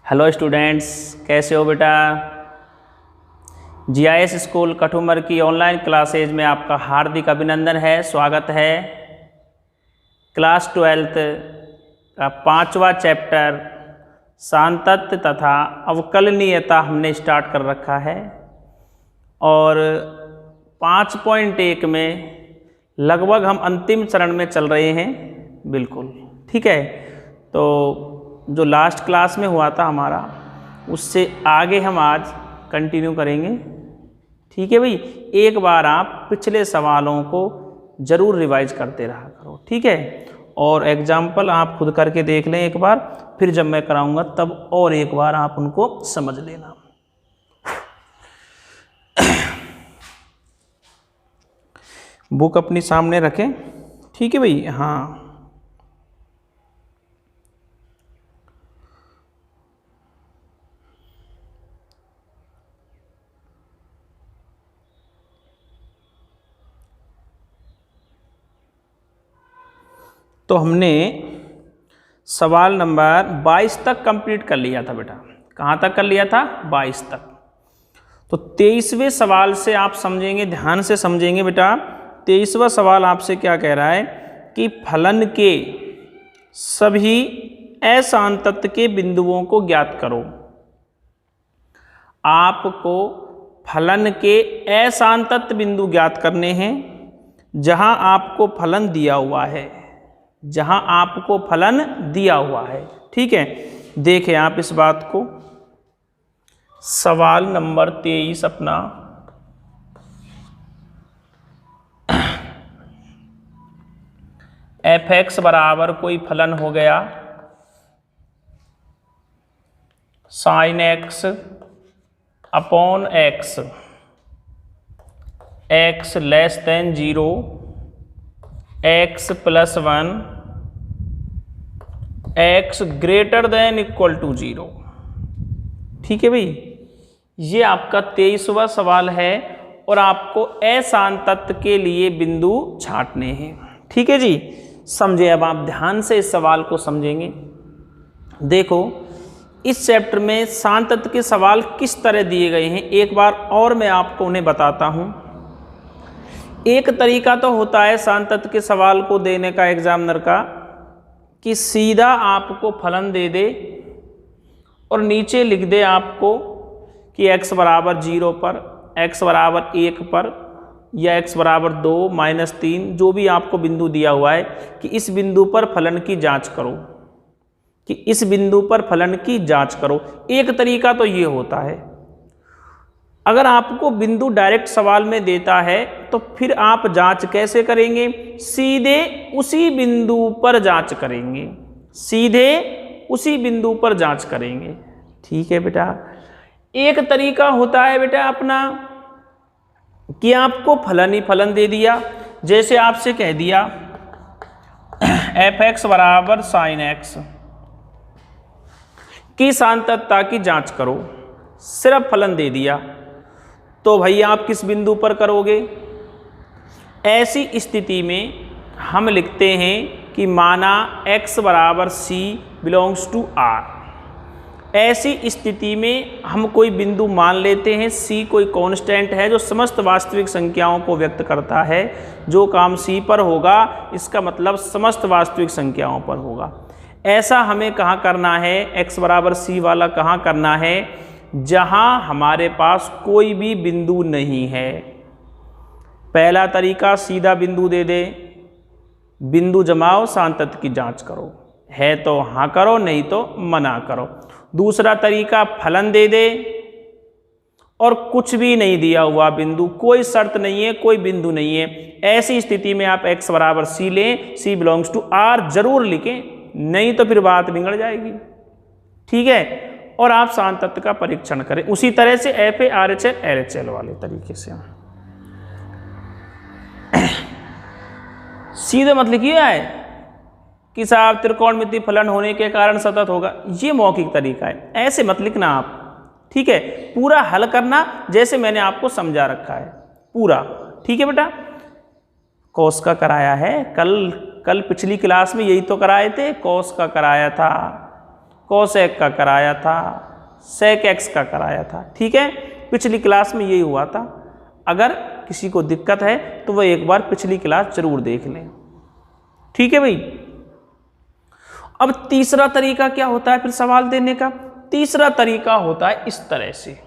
Hello students, कैसे हो बेटा। जीआईएस स्कूल कठुमर की ऑनलाइन क्लासेज में आपका हार्दिक अभिनंदन है, स्वागत है। क्लास 12th का 5वां चैप्टर सांतत्य तथा अवकलनीयता हमने स्टार्ट कर रखा है और 5.1 में लगभग हम अंतिम चरण में चल रहे हैं। बिल्कुल ठीक है, तो जो लास्ट क्लास में हुआ था हमारा, उससे आगे हम आज कंटिन्यू करेंगे। ठीक है भाई, एक बार आप पिछले सवालों को ज़रूर रिवाइज करते रहा करो, ठीक है। और एग्जाम्पल आप खुद करके देख लें एक बार, फिर जब मैं कराऊंगा तब और एक बार आप उनको समझ लेना। बुक अपनी सामने रखें, ठीक है भाई। हाँ, तो हमने सवाल नंबर 22 तक कंप्लीट कर लिया था बेटा। कहाँ तक कर लिया था? 22 तक। तो 23वें सवाल से आप समझेंगे, ध्यान से समझेंगे बेटा। 23वां सवाल आपसे क्या कह रहा है कि फलन के सभी असांतत्य के बिंदुओं को ज्ञात करो। आपको फलन के असांतत्य बिंदु ज्ञात करने हैं जहां आपको फलन दिया हुआ है, जहां आपको फलन दिया हुआ है, ठीक है। देखें आप इस बात को, सवाल नंबर 23 अपना, f(x) बराबर कोई फलन हो गया sin x upon x, x less than 0, x plus 1, x greater than equal to 0। ठीक है भाई, ये आपका 23वां सवाल है और आपको असांतत्य के लिए बिंदु छांटने हैं। ठीक है जी, समझे। अब आप ध्यान से इस सवाल को समझेंगे। देखो, इस चैप्टर में सांतत्य के सवाल किस तरह दिए गए हैं, एक बार और मैं आपको उन्हें बताता हूं। एक तरीका तो होता है सांतत्य के सवाल को देने का एग्जामिनर का, कि सीधा आपको फलन दे दे और नीचे लिख दे आपको कि x बराबर 0 पर, x बराबर 1 पर, या x बराबर 2, -3, जो भी आपको बिंदु दिया हुआ है कि इस बिंदु पर फलन की जांच करो, कि इस बिंदु पर फलन की जांच करो। एक तरीका तो ये होता है। अगर आपको बिंदु डायरेक्ट सवाल में देता है तो फिर आप जांच कैसे करेंगे? सीधे उसी बिंदु पर जांच करेंगे, सीधे उसी बिंदु पर जांच करेंगे। ठीक है बेटा। एक तरीका होता है बेटा अपना कि आपको फलन ही फलन दे दिया, जैसे आपसे कह दिया f(x) बराबर sin x की सांतत्यता की जांच करो, सिर्फ फलन दे दिया, तो भाई आप किस बिंदु पर करोगे? ऐसी स्थिति में हम लिखते हैं कि माना x बराबर c बिलोंग्स टू r। ऐसी स्थिति में हम कोई बिंदु मान लेते हैं, c कोई कांस्टेंट है जो समस्त वास्तविक संख्याओं को व्यक्त करता है। जो काम c पर होगा इसका मतलब समस्त वास्तविक संख्याओं पर होगा। ऐसा हमें कहाँ करना है? x बराबर c वाला कहाँ करना है? जहां हमारे पास कोई भी बिंदु नहीं है। पहला तरीका, सीधा बिंदु दे दे, बिंदु जमाओ, सांतत्य की जांच करो, है तो हाँ करो, नहीं तो मना करो। दूसरा तरीका, फलन दे दे और कुछ भी नहीं दिया हुआ बिंदु, कोई शर्त नहीं है, कोई बिंदु नहीं है। ऐसी स्थिति में आप x बराबर c लें, c बिलोंग्स टू r जरूर लिखें, नहीं तो फिर बात बिगड़ जाएगी। ठीक है, और आप सांतत्य का परीक्षण करें उसी तरह से FA, RHL, LHL वाले तरीके से। सीधे मत लिखिए है कि साहब त्रिकोणमितीय फलन होने के कारण सतत होगा, ये मौखिक तरीका है, ऐसे मत लिखना आप। ठीक है, पूरा हल करना जैसे मैंने आपको समझा रखा है पूरा। ठीक है बेटा, कॉस का कराया है, कल पिछली क्लास में यही तो कराए थे, कॉस का कराया था, कोसेक का कराया था, सेक एक्स का कराया था। ठीक है, पिछली क्लास में यही हुआ था। अगर किसी को दिक्कत है तो वह एक बार पिछली क्लास जरूर देख लें। ठीक है भाई। अब तीसरा तरीका क्या होता है फिर सवाल देने का? तीसरा तरीका होता है इस तरह से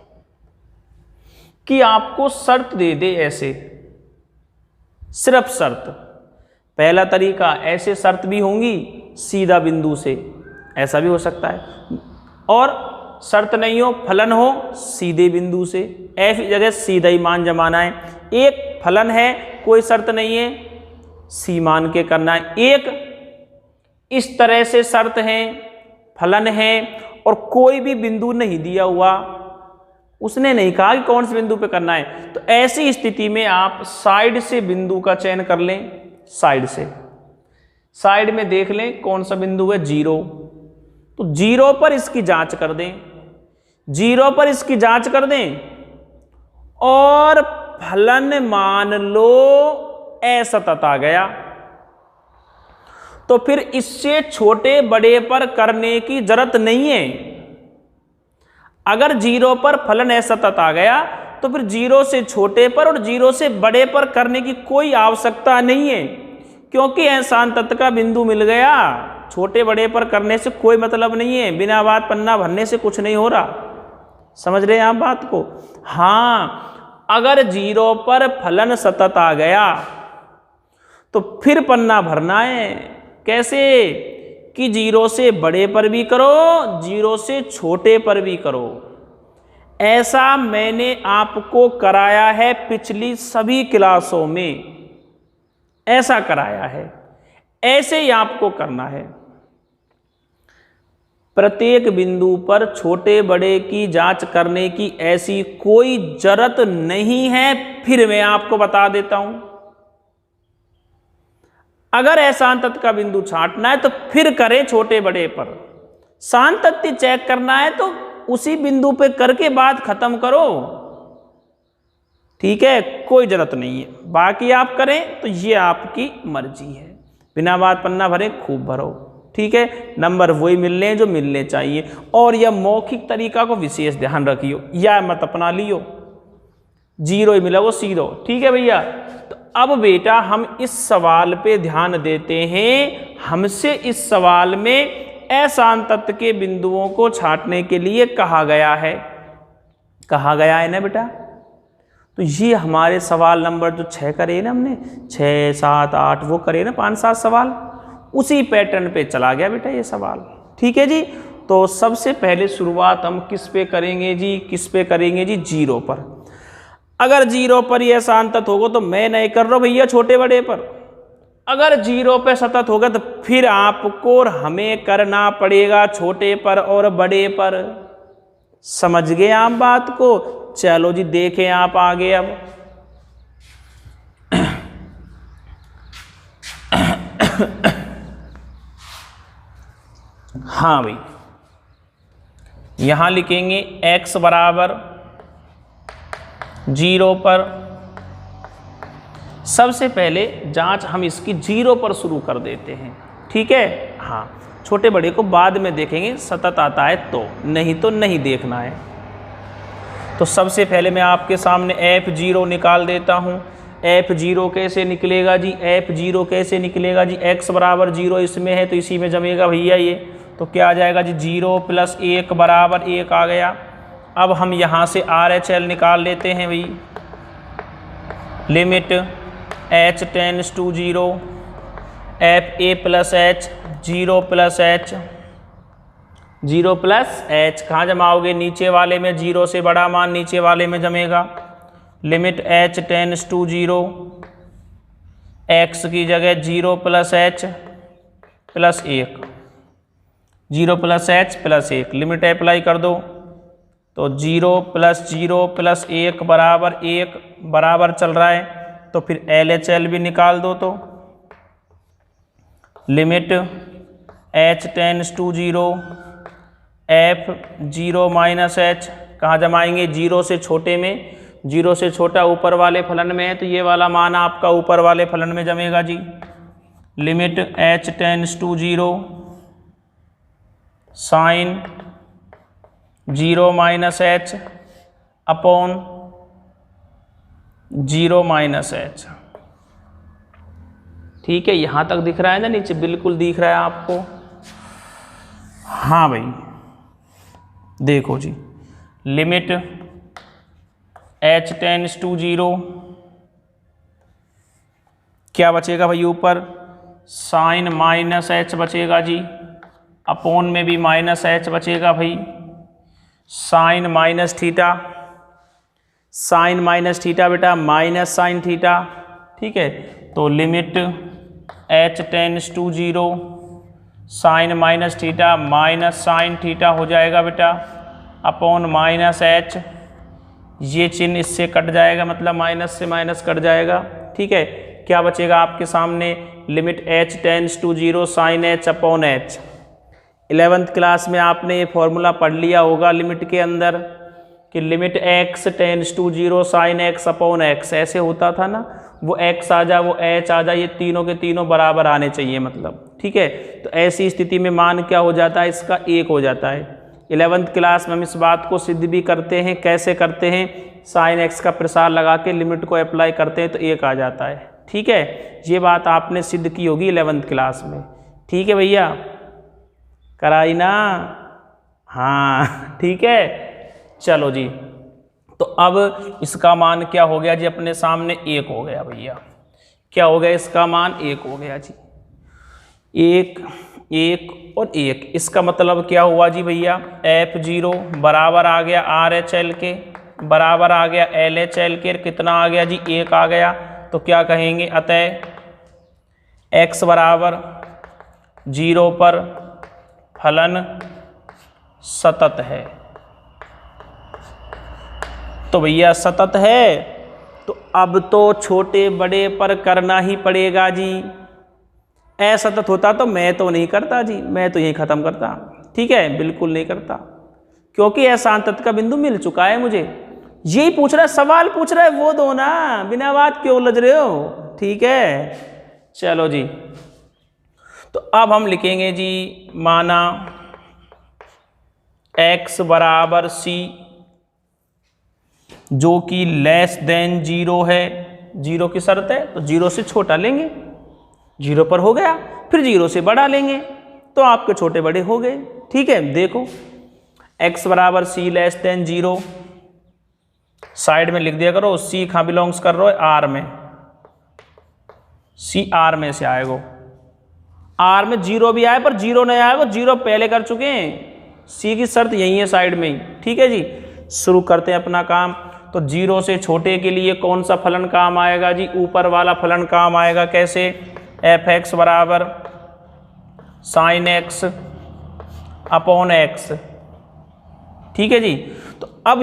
कि आपको शर्त दे दे ऐसे, सिर्फ शर्त। पहला तरीका ऐसे शर्त भी होंगी सीधा बिंदु से, ऐसा भी हो सकता है, और शर्त नहीं हो फलन हो सीधे बिंदु से, एफ जगह सीधा ही मान जमाना है। एक फलन है कोई शर्त नहीं है, सी मान के करना है। एक इस तरह से शर्त है, फलन है और कोई भी बिंदु नहीं दिया हुआ, उसने नहीं कहा कि कौन से बिंदु पे करना है, तो ऐसी स्थिति में आप साइड से बिंदु का चयन कर लें। साइड से, साइड में देख लें कौन सा बिंदु है, 0, तो 0 पर इसकी जांच कर दें, 0 पर इसकी जांच कर दें और फलन मान लो असतत आ गया, तो फिर इससे छोटे बड़े पर करने की जरूरत नहीं है। अगर 0 पर फलन असतत आ गया तो फिर 0 से छोटे पर और 0 से बड़े पर करने की कोई आवश्यकता नहीं है, क्योंकि अशांत तत्व का बिंदु मिल गया। छोटे बड़े पर करने से कोई मतलब नहीं है, बिना बात पन्ना भरने से कुछ नहीं हो रहा। समझ रहे हैं आप बात को? हाँ, अगर 0 पर फलन सतत आ गया तो फिर पन्ना भरना है। कैसे? कि 0 से बड़े पर भी करो, 0 से छोटे पर भी करो। ऐसा मैंने आपको कराया है पिछली सभी क्लासों में, ऐसा कराया है, ऐसे ही आपको करना है। प्रत्येक बिंदु पर छोटे बड़े की जांच करने की ऐसी कोई जरूरत नहीं है। फिर मैं आपको बता देता हूं, अगर अशांत तत्व का बिंदु छांटना है तो फिर करें छोटे बड़े पर। शांत तत्व चेक करना है तो उसी बिंदु पे करके बात खत्म करो। ठीक है, कोई जरूरत नहीं है, बाकी आप करें तो ये आपकी मर्जी है। बिना बात पन्ना भरे खूब भरो। ठीक है, नंबर वही मिलने जो मिलने चाहिए। और यह मौखिक तरीका को विशेष ध्यान रखियो, या मत अपना लियो, 0 ही मिला वो सीधो। ठीक है भैया। तो अब बेटा हम इस सवाल पे ध्यान देते हैं। हमसे इस सवाल में अशांत तत्व के बिंदुओं को छांटने के लिए कहा गया है, कहा गया है ना बेटा। तो ये हमारे सवाल नंबर जो 6 करे ना हमने, 6, 7, 8 वो करे ना 5-7 सवाल, उसी पैटर्न पे चला गया बेटा ये सवाल। ठीक है जी। तो सबसे पहले शुरुआत हम किस पे करेंगे जी? किस पे करेंगे जी? 0 पर। अगर 0 पर ये अशांत तत्व होगा तो मैं नहीं कर रहा हूं भैया छोटे बड़े पर। अगर 0 पे सतत होगा तो फिर आपको और हमें करना पड़ेगा छोटे पर और बड़े पर। समझ गए आप बात को? चलो जी देखें आप आगे। अब हाँ भाई, यहां लिखेंगे x बराबर 0 पर। सबसे पहले जांच हम इसकी 0 पर शुरू कर देते हैं। ठीक है, हाँ, छोटे बड़े को बाद में देखेंगे, सतत आता है तो, नहीं तो नहीं देखना है। तो सबसे पहले मैं आपके सामने f0 निकाल देता हूँ। f0 कैसे निकलेगा जी? f0 कैसे निकलेगा जी? x बराबर 0 इसमें है तो इसी में जमेगा भैया ये। तो क्या आ जाएगा जी? 0 + 1 बराबर 1 आ गया। अब हम यहाँ से RHL निकाल लेते हैं भाई। Limit h tends to 0, fa + h, 0 + h, 0 + h कहाँ जमाओगे? नीचे वाले में, 0 से बड़ा मान नीचे वाले में जमेगा। Limit h tends to 0, x की जगह 0 + h + 1, 0 + h + 1, लिमिट अप्लाई कर दो तो 0 + 0 + 1 बराबर 1 बराबर चल रहा है। तो फिर LHL भी निकाल दो। तो limit h tends to 0, f0 - h कहाँ जमाएंगे? 0 से छोटे में, 0 से छोटा ऊपर वाले फलन में है तो ये वाला मान आपका ऊपर वाले फलन में जमेगा जी। Limit h tends to 0, sine 0 minus H upon 0 minus H. ठीक है, यहां तक दिख रहा है ना, नीचे बिल्कुल दिख रहा है आपको। हाँ भाई देखो जी, लिमिट h टेंड्स टू 0, क्या बचेगा भाई ऊपर, साइन माइनस एच बचेगा जी, अपॉन में भी माइनस एच बचेगा भाई, sine minus theta, sine minus theta बेटा माइनस साइन थीटा। ठीक है, तो limit h tends to 0, sine minus theta minus sine theta हो जाएगा बेटा, अपॉन माइनस एच, ये चिन्ह इससे कट जाएगा, मतलब माइनस से माइनस कट जाएगा। ठीक है, क्या बचेगा आपके सामने, limit h tends to 0 sine H upon H. 11th class में आपने ये फॉर्मूला पढ़ लिया होगा लिमिट के अंदर कि limit x tends to 0 sine x upon x, ऐसे होता था ना, वो x आ जा वो h आ जा, ये तीनों के तीनों बराबर आने चाहिए मतलब। ठीक है, तो ऐसी स्थिति में मान क्या हो जाता है, इसका 1 हो जाता है। 11th क्लास में हम इस बात को सिद्ध भी करते हैं, कैसे करते हैं, साइन x का प्रसार लगा के लिमिट को अप्लाई करते हैं तो 1 आ जाता है। ठीक है, ये बात आपने सिद्ध की होगी 11th क्लास में। ठीक है भैया, कराई ना, हाँ ठीक है। चलो जी, तो अब इसका मान क्या हो गया जी, अपने सामने 1 हो गया भैया। क्या हो गया, इसका मान 1 हो गया जी, 1 1 और 1। इसका मतलब क्या हुआ जी भैया, F0 बराबर आ गया RHL के, बराबर आ गया LHL के, कितना आ गया जी 1 आ गया। तो क्या कहेंगे, अतः x बराबर 0 पर फलन सतत है। तो भैया सतत है, तो अब तो छोटे बड़े पर करना ही पड़ेगा जी। असतत होता तो मैं तो नहीं करता जी, मैं तो यही खत्म करता। ठीक है, बिल्कुल नहीं करता, क्योंकि अशांतत का बिंदु मिल चुका है मुझे। यही पूछ रहा है, सवाल पूछ रहा है, वो दो ना, बिना बात क्यों उलझ रहे हो। ठीक है, चलो जी, तो अब हम लिखेंगे जी, माना x बराबर c, जो कि लेस देन 0 है, 0 की शर्त है तो 0 से छोटा लेंगे, 0 पर हो गया, फिर 0 से बड़ा लेंगे तो आपके छोटे बड़े हो गए। ठीक है, देखो x बराबर c लेस देन 0, साइड में लिख दिया करो, c कहाँ बिलोंग्स कर रहा है, r में, c r में से आएगा, r में 0 भी आए पर 0 नहीं आएगा, 0 पहले कर चुके हैं, c की शर्त यही है साइड में ही। ठीक है जी, शुरू करते हैं अपना काम। तो 0 से छोटे के लिए कौन सा फलन काम आएगा जी, ऊपर वाला फलन काम आएगा। कैसे, f(x) बराबर साइन x अपॉन x। ठीक है जी, तो अब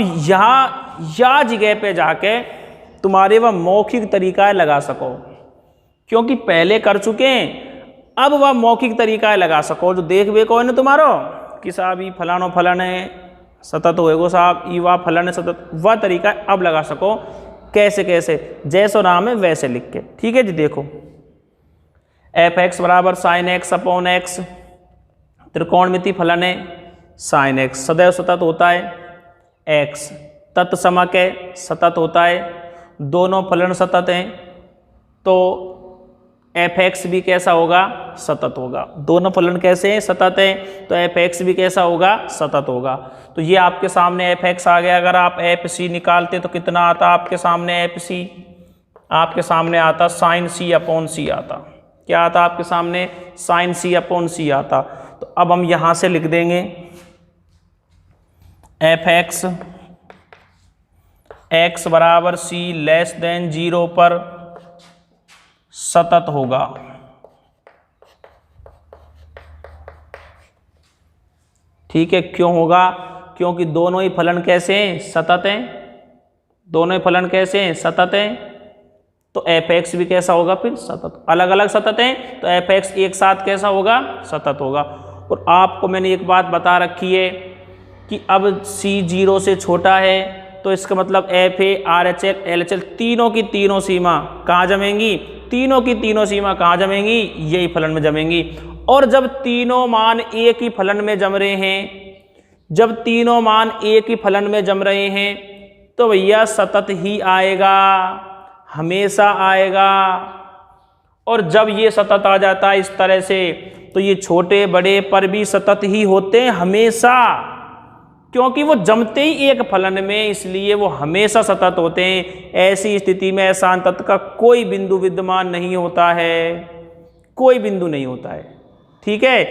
या जगह पे जाके तुम्हारे वह मौखिक तरीका लगा सको, क्योंकि पहले कर चुके हैं, अब वह मौखिक तरीका लगा सको, जो देख बेको है ना तुम्हारो कि साहब ये फलानो फलन है सतत होएगो साहब, ई वा फलन है सतत, वह तरीका अब लगा सको। कैसे कैसे, जैसो नाम है वैसे लिख के। ठीक है जी, देखो f(x) बराबर साइन x अपॉन x, त्रिकोणमिति फलन है साइन x, सदैव सतत होता है, x तत्समक है, सतत होता है, दोनों फलन सतत हैं, तो f(x) भी कैसा होगा, सतत होगा। दोनों फलन कैसे हैं, सतत हैं, तो f(x) भी कैसा होगा, सतत होगा। तो ये आपके सामने f(x) आ गया। अगर आप fc निकालते तो कितना आता आपके सामने, fc आपके सामने आता साइन c अपॉन c आता। क्या आता आपके सामने, साइन c अपॉन c आता। तो अब हम यहां से लिख देंगे f(x) x बराबर c लेस देन 0 पर सतत होगा। ठीक है, क्यों होगा, क्योंकि दोनों ही फलन कैसे हैं, सतत हैं, दोनों ही फलन कैसे हैं, सतत हैं, तो f(x) भी कैसा होगा, फिर सतत। अलग अलग सतत हैं तो f(x) एक साथ कैसा होगा, सतत होगा। और आपको मैंने एक बात बता रखी है कि अब c 0 से छोटा है, तो इसका मतलब fa, RHL, LHL तीनों की तीनों सीमा कहाँ जमेंगी, तीनों की तीनों सीमा कहाँ जमेंगी, यही फलन में जमेंगी। और जब तीनों मान एक ही फलन में जम रहे हैं, जब तीनों मान एक ही फलन में जम रहे हैं तो भैया सतत ही आएगा, हमेशा आएगा। और जब ये सतत आ जाता है इस तरह से तो ये छोटे बड़े पर भी सतत ही होते हैं हमेशा, क्योंकि वो जमते ही एक फलन में, इसलिए वो हमेशा सतत होते हैं। ऐसी स्थिति में अशांत तत्व का कोई बिंदु विद्यमान नहीं होता है, कोई बिंदु नहीं होता है। ठीक है,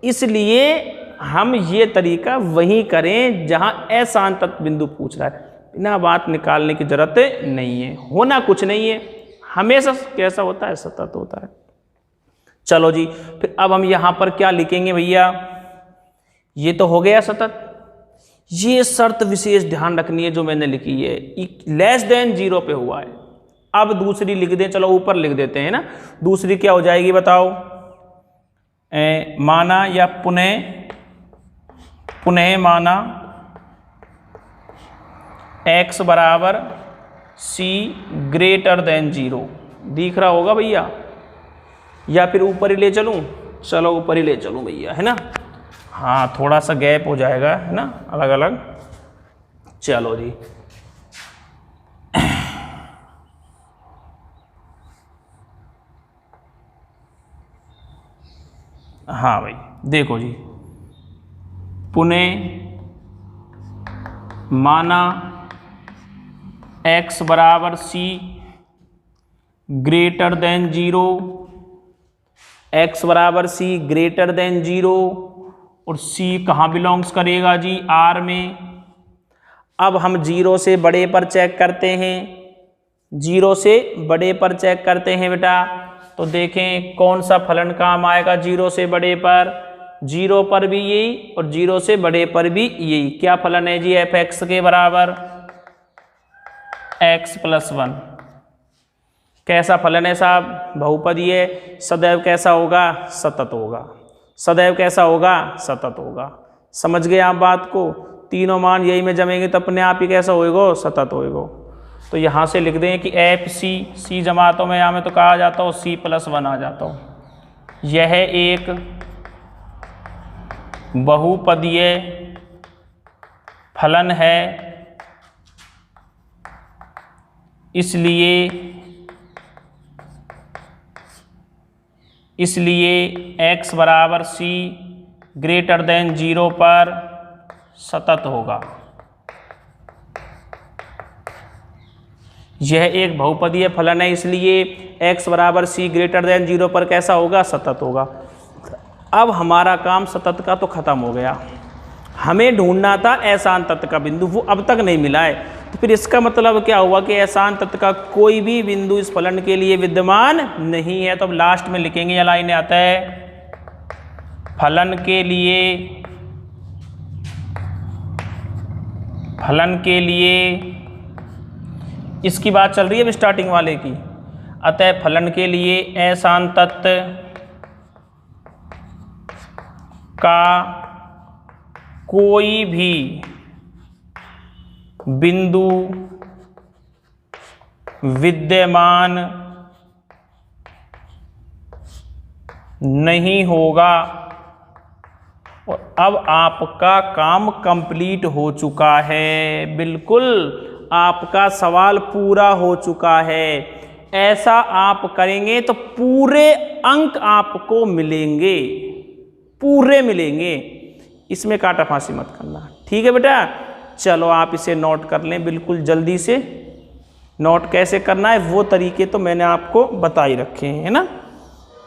इसलिए हम ये तरीका वही करें जहां अशांत तत्व बिंदु पूछ रहा है। बिना बात निकालने की जरूरत नहीं है, होना कुछ नहीं है, हमेशा कैसा होता है, सतत होता है। चलो जी, फिर अब हम यहां पर क्या लिखेंगे भैया, ये तो हो गया सतत। ये शर्त विशेष ध्यान रखनी है जो मैंने लिखी है, लेस देन 0 पे हुआ है। अब दूसरी लिख दें, चलो ऊपर लिख देते हैं ना। दूसरी क्या हो जाएगी बताओ, माना या पुनः माना x बराबर c ग्रेटर देन 0। दिख रहा होगा भैया, या फिर ऊपर ही ले चलूं, चलो ऊपर ही ले चलूं भैया, है ना। हाँ, थोड़ा सा गैप हो जाएगा, है ना, अलग अलग। चलो जी, हाँ भाई देखो जी, पुनः माना x बराबर c ग्रेटर देन 0, x बराबर c ग्रेटर देन 0, और c कहाँ बिलोंग्स करेगा जी, R में। अब हम 0 से बड़े पर चेक करते हैं, 0 से बड़े पर चेक करते हैं बेटा, तो देखें कौन सा फलन काम आएगा 0 से बड़े पर। 0 पर भी यही और 0 से बड़े पर भी यही। क्या फलन है जी, f(x) के बराबर x + 1। कैसा फलन है साहब, बहुपदी है, सदैव कैसा होगा, सतत होगा। सदैव कैसा होगा, सतत होगा। समझ गए आप बात को, तीनों मान यही में जमेंगे तो अपने आप ही कैसा होएगा, सतत होएगा। तो यहाँ से लिख दें कि FC जमातों में यहाँ में तो कहा जाता हो C + 1 आ जाता हो। यह एक बहुपदीय फलन है, इसलिए x बराबर c ग्रेटर देन 0 पर सतत होगा। यह एक बहुपदीय फलन है, इसलिए x बराबर c ग्रेटर देन 0 पर कैसा होगा, सतत होगा। अब हमारा काम सतत का तो खत्म हो गया, हमें ढूंढना था अशांत तत्व का बिंदु, वो अब तक नहीं मिला है। तो फिर इसका मतलब क्या हुआ कि अशांत तत्व का कोई भी बिंदु इस फलन के लिए विद्यमान नहीं है। तो अब लास्ट में लिखेंगे, या लाइन आता है, फलन के लिए इसकी बात चल रही है स्टार्टिंग वाले की। अतः फलन के लिए अशांत तत्व का कोई भी बिंदु विद्यमान नहीं होगा। और अब आपका काम कंप्लीट हो चुका है, बिल्कुल आपका सवाल पूरा हो चुका है। ऐसा आप करेंगे तो पूरे अंक आपको मिलेंगे, पूरे मिलेंगे। इसमें काटा फांसी मत करना, ठीक है बेटा। चलो आप इसे नोट कर लें, बिल्कुल जल्दी से। नोट कैसे करना है वो तरीके तो मैंने आपको बता ही रखे हैं, है ना।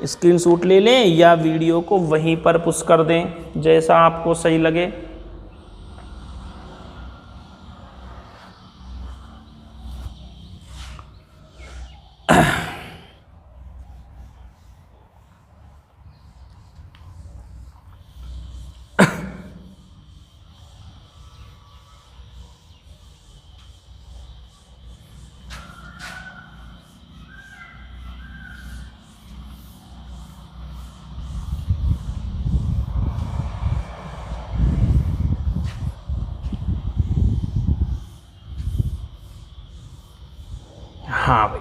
स्क्रीनशॉट ले लें या वीडियो को वहीं पर पुश कर दें, जैसा आपको सही लगे। हाँ भाई,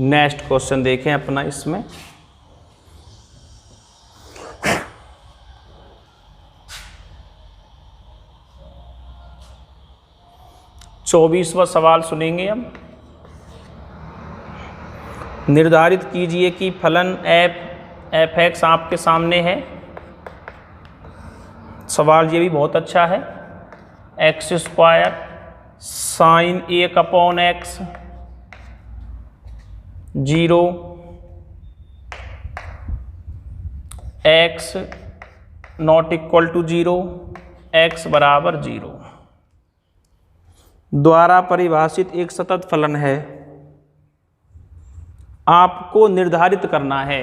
नेक्स्ट क्वेश्चन देखें अपना। इसमें 24वां सवाल सुनेंगे हम। निर्धारित कीजिए कि फलन एफ एक्स आपके सामने है। सवाल ये भी बहुत अच्छा है। X square sine 1/x 0 x not equal to 0 x बराबर 0 द्वारा परिभाषित एक सतत फलन है। आपको निर्धारित करना है।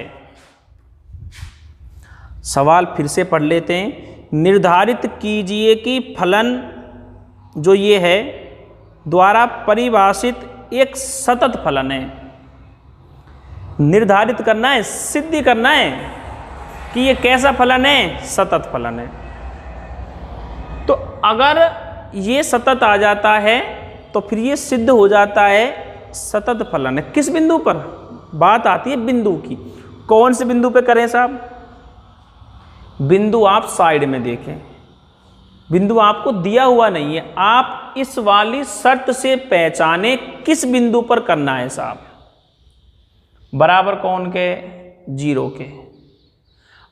सवाल फिर से पढ़ लेते हैं। निर्धारित कीजिए कि फलन जो ये है द्वारा परिभाषित एक सतत फलन है। निर्धारित करना है, सिद्ध करना है कि ये कैसा फलन है, सतत फलन है। तो अगर ये सतत आ जाता है तो फिर ये सिद्ध हो जाता है सतत फलन है। किस बिंदु पर? बात आती है बिंदु की। कौन से बिंदु पे करें साहब? बिंदु आप साइड में देखें। बिंदु आपको दिया हुआ नहीं है, आप इस वाली शर्त से पहचाने किस बिंदु पर करना है साहब। बराबर कौन के? 0 के।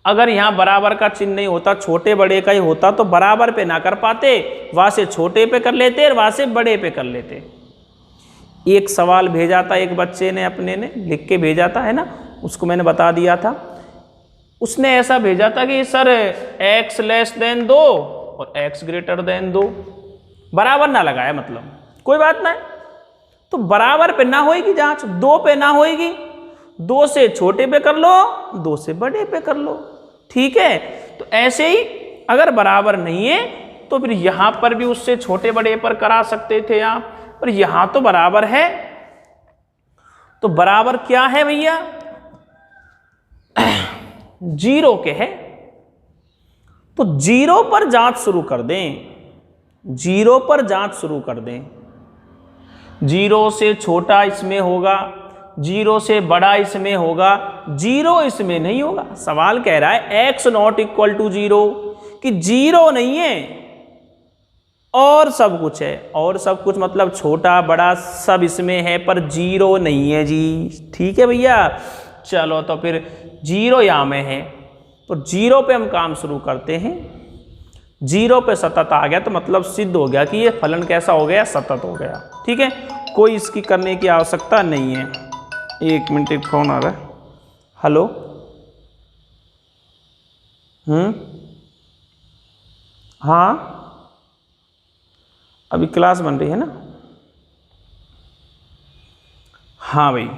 अगर यहां बराबर का चिन्ह नहीं होता, छोटे बड़े का ही होता तो बराबर पे ना कर पाते, वहां से छोटे पे कर लेते और वहां से बड़े पे कर लेते। एक सवाल भेजा था एक बच्चे ने, अपने ने लिख के भेजा था, है ना, उसको मैंने बता दिया था। उसने ऐसा भेजा था कि सर x लेस देन 2 और x ग्रेटर देन 2, बराबर ना लगाया, मतलब कोई बात ना है। तो बराबर पे ना होएगी जांच, 2 पे ना होएगी, 2 से छोटे पे कर लो, 2 से बड़े पे कर लो, ठीक है। तो ऐसे ही अगर बराबर नहीं है तो फिर यहां पर भी उससे छोटे बड़े पर करा सकते थे आप, पर यहां तो बराबर है। तो बराबर क्या है भैया? 0 के है। तो 0 पर जांच शुरू कर दें, 0 पर जांच शुरू कर दें। 0 से छोटा इसमें होगा, 0 से बड़ा इसमें होगा, 0 इसमें नहीं होगा। सवाल कह रहा है x नॉट इक्वल टू 0, कि 0 नहीं है और सब कुछ है। और सब कुछ मतलब छोटा बड़ा सब इसमें है, पर 0 नहीं है जी। ठीक है भैया, चलो तो फिर 0 यहां में है, तो 0 पे हम काम शुरू करते हैं। 0 पे सतत आ गया तो मतलब सिद्ध हो गया कि ये फलन कैसा हो गया, सतत हो गया। ठीक है, कोई इसकी करने की आवश्यकता नहीं है। 1 मिनट, एक फोन आ रहा है। हेलो, हाँ अभी क्लास बन रही है ना? हाँ भाई,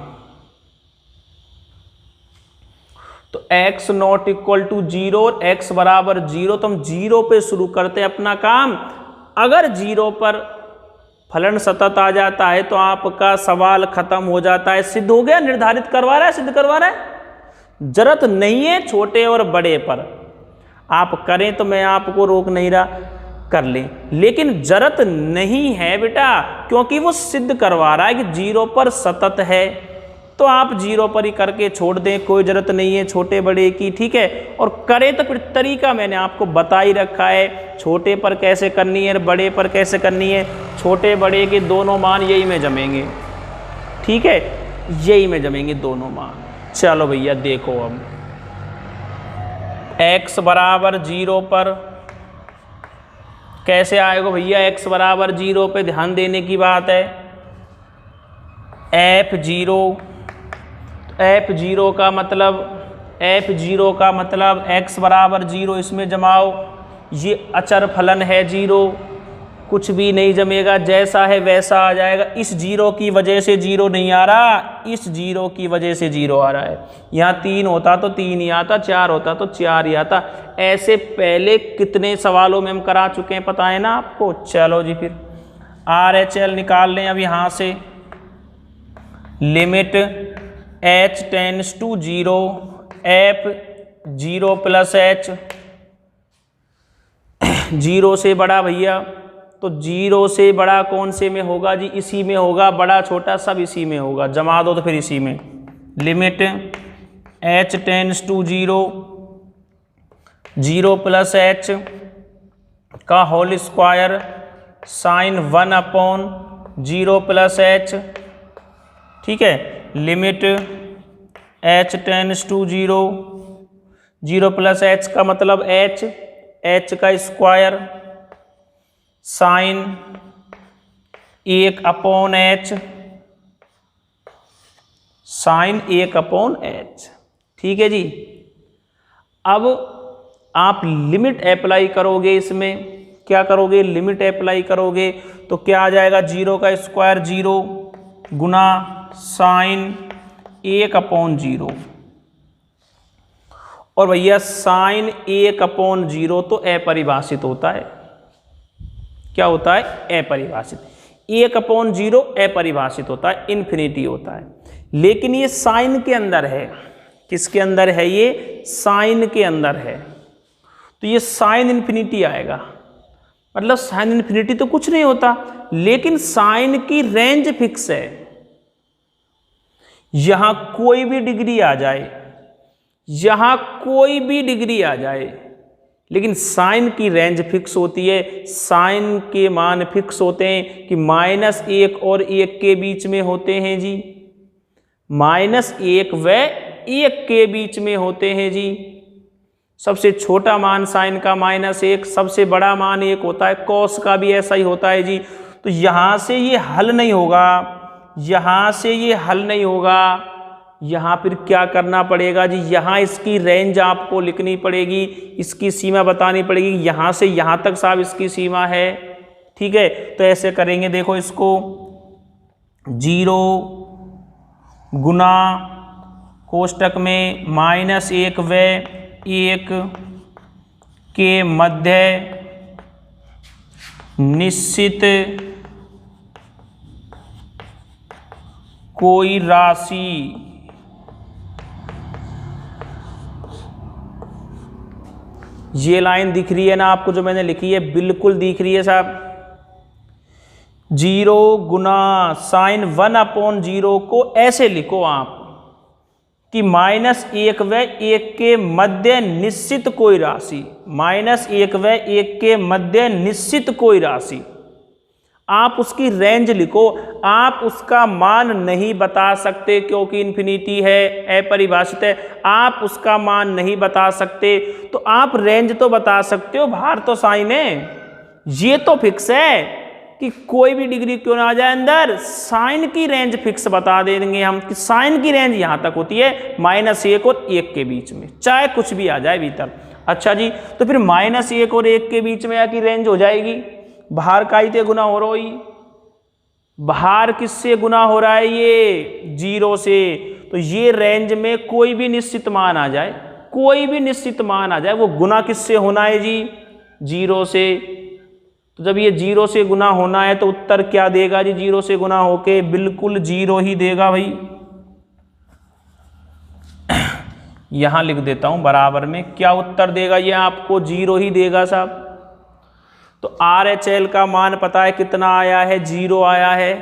तो x नॉट इक्वल टू 0 और x बराबर 0, तो हम 0 पे शुरू करते हैं अपना काम। अगर 0 पर फलन सतत आ जाता है तो आपका सवाल खत्म हो जाता है, सिद्ध हो गया। निर्धारित करवा रहा है, सिद्ध करवा रहा है। जरूरत नहीं है छोटे और बड़े पर, आप करें तो मैं आपको रोक नहीं रहा, कर लें, लेकिन जरूरत नहीं है बेटा, क्योंकि वो सिद्ध करवा रहा है कि 0 पर सतत है। तो आप 0 पर ही करके छोड़ दें, कोई जरूरत नहीं है छोटे बड़े की। ठीक है, और करें तो फिर तरीका मैंने आपको बता ही रखा है, छोटे पर कैसे करनी है, बड़े पर कैसे करनी है। छोटे बड़े के दोनों मान यही में जमेंगे, ठीक है, यही में जमेंगे दोनों मान। चलो भैया देखो, अब x बराबर 0 पर कैसे आएगा भैया? x बराबर 0 पे ध्यान देने की बात है। f0, f0 का मतलब x बराबर 0, इसमें जमाओ। ये अचर फलन है 0, कुछ भी नहीं जमेगा, जैसा है वैसा आ जाएगा। इस 0 की वजह से 0 नहीं आ रहा, इस 0 की वजह से 0 आ रहा है। यहाँ 3 होता तो 3 ही आता, 4 होता तो 4 ही आता। ऐसे पहले कितने सवालों में हम करा चुके हैं, पता है ना आपको। चलो जी, फिर RHL निकाल लें अब यहाँ से। Limit h tends to 0, f0 plus h, 0 से बड़ा भैया, तो 0 से बड़ा कौन से में होगा जी? इसी में होगा, बड़ा छोटा सब इसी में होगा, जमा दो तो फिर इसी में। Limit h tends to 0, 0 plus h का whole square sine 1/, 0 plus H, ठीक है, limit h tends to 0, 0 plus H का मतलब h का square sine 1/h, sign 1/h, ठीक है जी। अब आप लिमिट अप्लाई करोगे, इसमें क्या करोगे, लिमिट अप्लाई करोगे तो क्या आ जाएगा, 0 का स्क्वायर 0 गुना साइन 1/0, और भैया साइन 1/0 तो अपरिभाषित होता है। क्या होता है, अपरिभाषित। 1/0 अपरिभाषित होता है, इन्फिनिटी होता है। लेकिन ये साइन के अंदर है, किसके अंदर है, ये साइन के अंदर है, तो ये साइन इन्फिनिटी आएगा। मतलब साइन इन्फिनिटी तो कुछ नहीं होता, लेकिन साइन की रेंज फिक्स है। यहां कोई भी डिग्री आ जाए, यहां कोई भी डिग्री आ जाए, लेकिन साइन की रेंज फिक्स होती है। साइन के मान फिक्स होते हैं कि -1 और 1 के बीच में होते हैं जी, -1 व 1 के बीच में होते हैं जी। सबसे छोटा मान साइन का -1, सबसे बड़ा मान 1 होता है। कॉस का भी ऐसा ही होता है जी। तो यहां से ये हल नहीं होगा, यहां से ये हल नहीं होगा। यहाँ फिर क्या करना पड़ेगा जी, यहाँ इसकी रेंज आपको लिखनी पड़ेगी, इसकी सीमा बतानी पड़ेगी। यहाँ से यहाँ तक साहब इसकी सीमा है, ठीक है। तो ऐसे करेंगे, देखो इसको 0 गुना कोष्टक में -1 व 1 के मध्य निश्चित कोई राशि, ये लाइन दिख रही है ना आपको, जो मैंने लिखी है, बिल्कुल दिख रही है साहब। 0 गुना साइन 1/0 को ऐसे लिखो आप कि -1 व 1 के मध्य निश्चित कोई राशि, -1 व 1 के मध्य निश्चित कोई राशि। आप उसकी रेंज लिखो, आप उसका मान नहीं बता सकते क्योंकि इन्फिनिटी है, अपरिभाषित है। आप उसका मान नहीं बता सकते, तो आप रेंज तो बता सकते हो, बाहर तो साइन है। ये तो फिक्स है कि कोई भी डिग्री क्यों ना आ जाए अंदर, साइन की रेंज फिक्स बता देंगे हम कि साइन की रेंज यहां तक होती है, -1 और 1 के बीच में, चाहे कुछ भी आ जाए भीतर। अच्छा जी, तो फिर -1 और 1 के बीच में की रेंज हो जाएगी, बाहर का ही गुना हो रहा है। बाहर किससे गुना हो रहा है, ये 0 से। तो ये रेंज में कोई भी निश्चित मान आ जाए, कोई भी निश्चित मान आ जाए, वो गुना किससे होना है जी, 0 से। तो जब ये 0 से गुना होना है तो उत्तर क्या देगा जी, 0 से गुना होके बिल्कुल 0 ही देगा भाई। यहां लिख देता हूं बराबर में, क्या उत्तर देगा ये आपको, 0 ही देगा साहब। तो RHL का मान पता है कितना आया है, 0 आया है।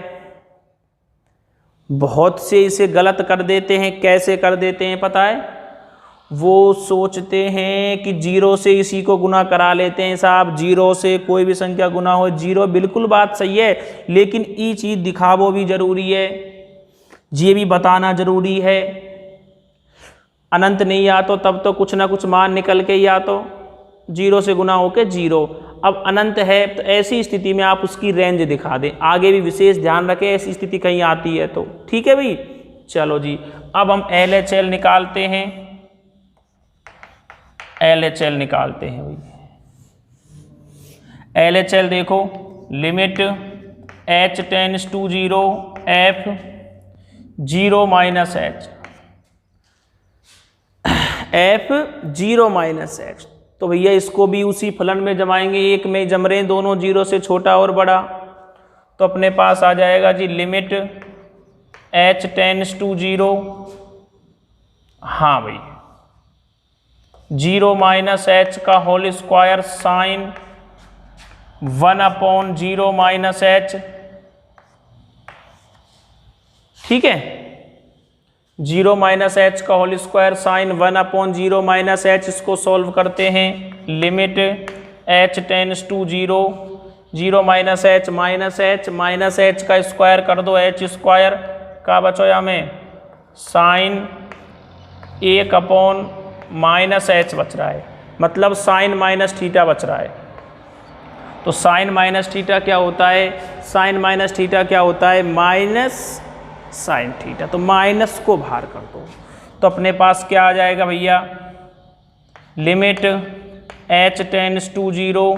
बहुत से इसे गलत कर देते हैं, कैसे कर देते हैं पता है, वो सोचते हैं कि 0 से इसी को गुना करा लेते हैं साहब, 0 से कोई भी संख्या गुना हो 0, बिल्कुल बात सही है, लेकिन ये चीज़ दिखावो भी जरूरी है, ये भी बताना जरूरी है। अनंत नहीं आ तो तब तो कुछ ना कुछ मान निकल के ही आ, तो 0 से गुना होके 0। अब अनंत है तो ऐसी स्थिति में आप उसकी रेंज दिखा दें, आगे भी विशेष ध्यान रखें ऐसी स्थिति कहीं आती है तो, ठीक है भाई। चलो जी, अब हम LHL निकालते हैं, LHL निकालते हैं भाई। LHL देखो, limit h tends to 0 f 0 minus h, f 0 minus h। तो भैया इसको भी उसी फलन में जमाएंगे, एक में जम रहे हैं दोनों, 0 से छोटा और बड़ा। तो अपने पास आ जाएगा जी लिमिट h टेंड्स टू 0, हाँ भाई, 0 माइनस h का whole square sine 1/0 minus h, ठीक है। 0 माइनस h का whole square sine 1/0 minus h, इसको सॉल्व करते हैं। Limit h tends to 0, zero minus H का स्क्वायर कर दो, एच स्क्वायर का बचो या में साइन 1/-एच बच रहा है, मतलब साइन माइनस थीटा बच रहा है। तो साइन माइनस थीटा क्या होता है, साइन माइनस थीटा क्या होता है, माइनस साइन थीटा। तो माइनस को बाहर कर दो, तो अपने पास क्या आ जाएगा भैया, limit h tends to 0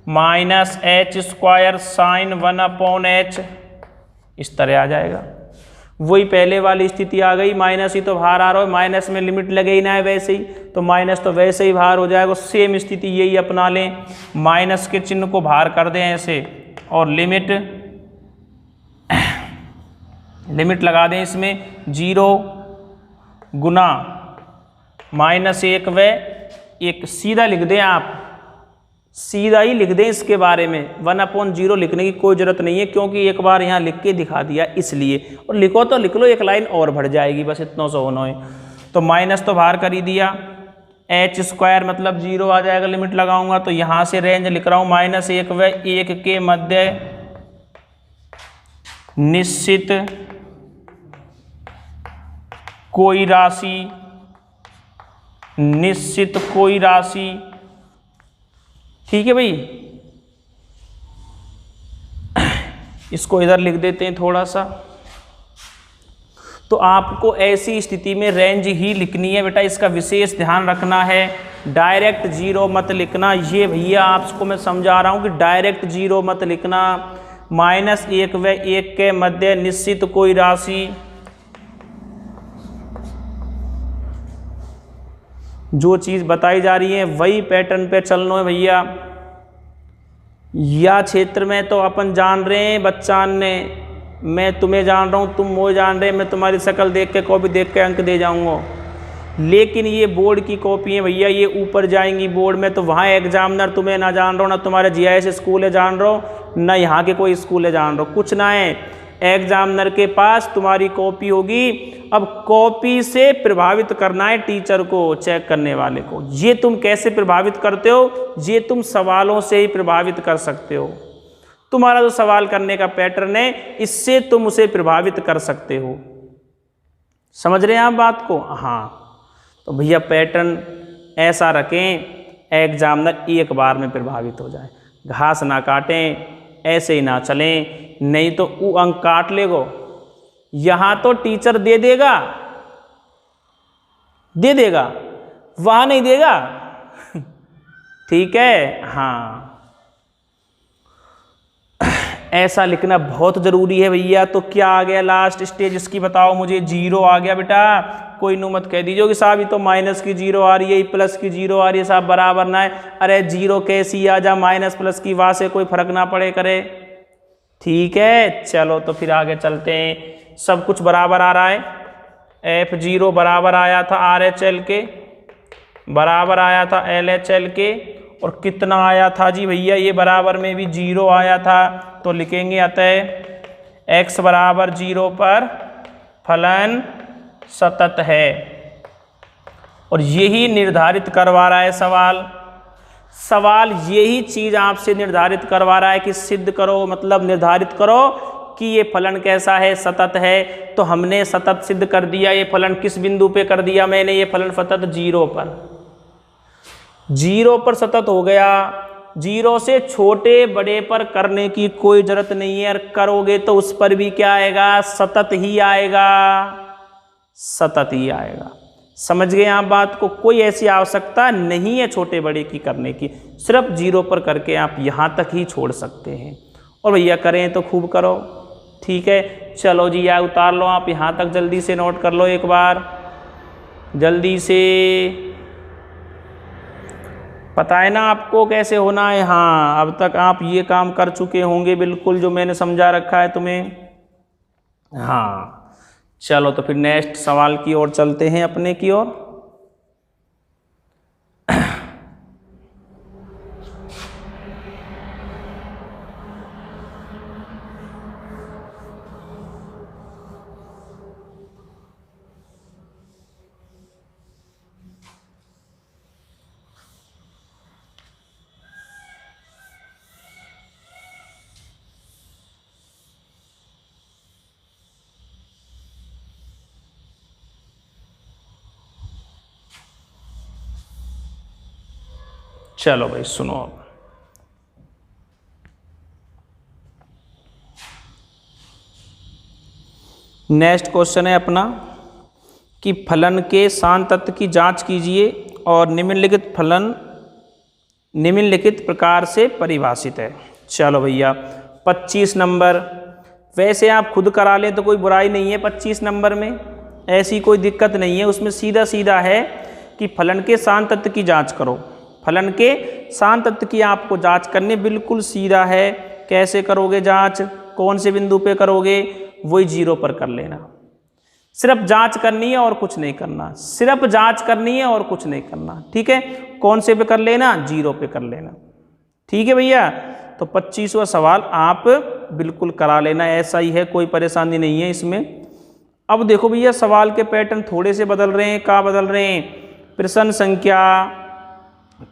minus H square sine 1/h, इस तरह आ जाएगा। वही पहले वाली स्थिति आ गई, माइनस ही तो बाहर आ रहा है, माइनस में लिमिट लगे ही ना है वैसे ही, तो माइनस तो वैसे ही बाहर हो जाएगा। सेम स्थिति यही अपना लें, माइनस के चिन्ह को बाहर कर दें ऐसे, और लिमिट लगा दें इसमें, 0 गुना -1 व 1, सीधा लिख दें आप, सीधा ही लिख दें इसके बारे में, 1/0 लिखने की कोई ज़रूरत नहीं है, क्योंकि एक बार यहाँ लिख के दिखा दिया इसलिए। और लिखो तो लिख लो, एक लाइन और बढ़ जाएगी, बस इतना सा होना है। तो माइनस तो बाहर कर ही दिया, एच स्क्वायर मतलब 0 आ जाएगा, लिमिट लगाऊंगा तो यहाँ से रेंज लिख रहा हूँ -1 व 1 के मध्य निश्चित कोई राशि, ठीक है भाई। इसको इधर लिख देते हैं थोड़ा सा। तो आपको ऐसी स्थिति में रेंज ही लिखनी है बेटा, इसका विशेष ध्यान रखना है, डायरेक्ट 0 मत लिखना। ये भैया आपको मैं समझा रहा हूँ कि डायरेक्ट 0 मत लिखना, -1 व 1 के मध्य निश्चित कोई राशि, जो चीज़ बताई जा रही है वही पैटर्न पे चलना है भैया। या क्षेत्र में तो अपन जान रहे हैं बच्चान ने, मैं तुम्हें जान रहा हूँ, तुम मुझे जान रहे हैं, मैं तुम्हारी शक्ल देख के कॉपी देख के अंक दे जाऊँगा। लेकिन ये बोर्ड की कॉपी है भैया, ये ऊपर जाएंगी बोर्ड में, तो वहाँ एग्जामिनर तुम्हें ना जान रहा हो, ना तुम्हारे GIS स्कूल है जान रहा हो, ना यहाँ के कोई स्कूल है जान रहा हो, कुछ ना है। एग्जामिनर के पास तुम्हारी कॉपी होगी। अब कॉपी से प्रभावित करना है टीचर को, चेक करने वाले को। ये तुम कैसे प्रभावित करते हो, ये तुम सवालों से ही प्रभावित कर सकते हो। तुम्हारा जो सवाल करने का पैटर्न है, इससे तुम उसे प्रभावित कर सकते हो। समझ रहे हैं आप बात को? हाँ, तो भैया पैटर्न ऐसा रखें, एग्जामिनर एक बार में प्रभावित हो जाए। घास ना काटें, ऐसे ही ना चलें, नहीं तो वो अंक काट लेगो। यहाँ तो टीचर दे देगा, वहाँ नहीं देगा। ठीक है, हाँ, ऐसा लिखना बहुत ज़रूरी है भैया। तो क्या आ गया लास्ट स्टेज इसकी, बताओ मुझे। 0 आ गया बेटा। कोई नु मत कह दीजिए कि साहब ये तो माइनस की 0 आ रही है, प्लस की 0 आ रही है, साहब बराबर ना है। अरे 0 कैसी आ जा, माइनस प्लस की वहाँ से कोई फर्क ना पड़े करे। ठीक है, चलो तो फिर आगे चलते हैं। सब कुछ बराबर आ रहा है। F0 बराबर आया था RHL के, बराबर आया था LHL के, और कितना आया था जी भैया, ये बराबर में भी 0 आया था। तो लिखेंगे अतः x बराबर 0 पर फलन सतत है। और यही निर्धारित करवा रहा है सवाल यही चीज आपसे निर्धारित करवा रहा है कि सिद्ध करो, मतलब निर्धारित करो कि ये फलन कैसा है, सतत है। तो हमने सतत सिद्ध कर दिया। ये फलन किस बिंदु पे कर दिया मैंने, ये फलन सतत 0 पर सतत हो गया। 0 से छोटे बड़े पर करने की कोई जरूरत नहीं है, करोगे तो उस पर भी क्या आएगा, सतत ही आएगा। समझ गए आप बात को? कोई ऐसी आवश्यकता नहीं है छोटे बड़े की करने की, सिर्फ 0 पर करके आप यहाँ तक ही छोड़ सकते हैं। और भैया करें तो खूब करो। ठीक है, चलो जी, या उतार लो आप यहाँ तक, जल्दी से नोट कर लो एक बार, जल्दी से। पता है ना आपको कैसे होना है? हाँ, अब तक आप ये काम कर चुके होंगे बिल्कुल, जो मैंने समझा रखा है तुम्हें। हाँ, चलो तो फिर नेक्स्ट सवाल की ओर चलते हैं, अपने की ओर। चलो भाई सुनो अब, नेक्स्ट क्वेश्चन है अपना कि फलन के शांत तत्व की जांच कीजिए और निम्नलिखित फलन निम्नलिखित प्रकार से परिभाषित है। चलो भैया 25 नंबर, वैसे आप खुद करा लें तो कोई बुराई नहीं है, 25 नंबर में ऐसी कोई दिक्कत नहीं है, उसमें सीधा सीधा है कि फलन के शांत तत्व की जांच करो। फलन के शांत तत्व की आपको जांच करनी बिल्कुल सीधा है। कैसे करोगे जांच, कौन से बिंदु पे करोगे, वही 0 पर कर लेना। सिर्फ जांच करनी है और कुछ नहीं करना, सिर्फ जांच करनी है और कुछ नहीं करना, ठीक है। कौन से पे कर लेना, 0 पे कर लेना, ठीक है भैया। तो 25वां सवाल आप बिल्कुल करा लेना, ऐसा ही है, कोई परेशानी नहीं है इसमें। अब देखो भैया सवाल के पैटर्न थोड़े से बदल रहे हैं। क्या बदल रहे हैं, प्रश्न संख्या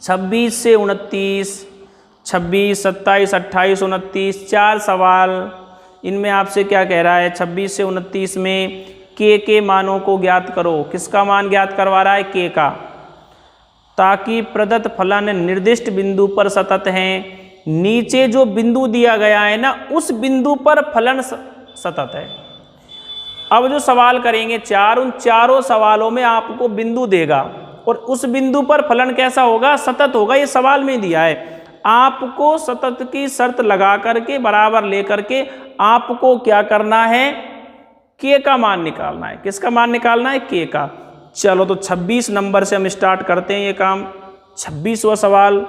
26 से 29, 26, 27, 28, 29, 4 सवाल। इनमें आपसे क्या कह रहा है, 26 से 29 में के मानों को ज्ञात करो। किसका मान ज्ञात करवा रहा है, के का, ताकि प्रदत्त फलन निर्दिष्ट बिंदु पर सतत हैं। नीचे जो बिंदु दिया गया है ना, उस बिंदु पर फलन सतत है। अब जो सवाल करेंगे 4, उन चारों सवालों में आपको बिंदु देगा और उस बिंदु पर फलन कैसा होगा, सतत होगा। ये सवाल में दिया है, आपको सतत की शर्त लगा करके बराबर लेकर के आपको क्या करना है, के का मान निकालना है। किसका मान निकालना है, के का। चलो तो 26 नंबर से हम स्टार्ट करते हैं ये काम। 26वां सवाल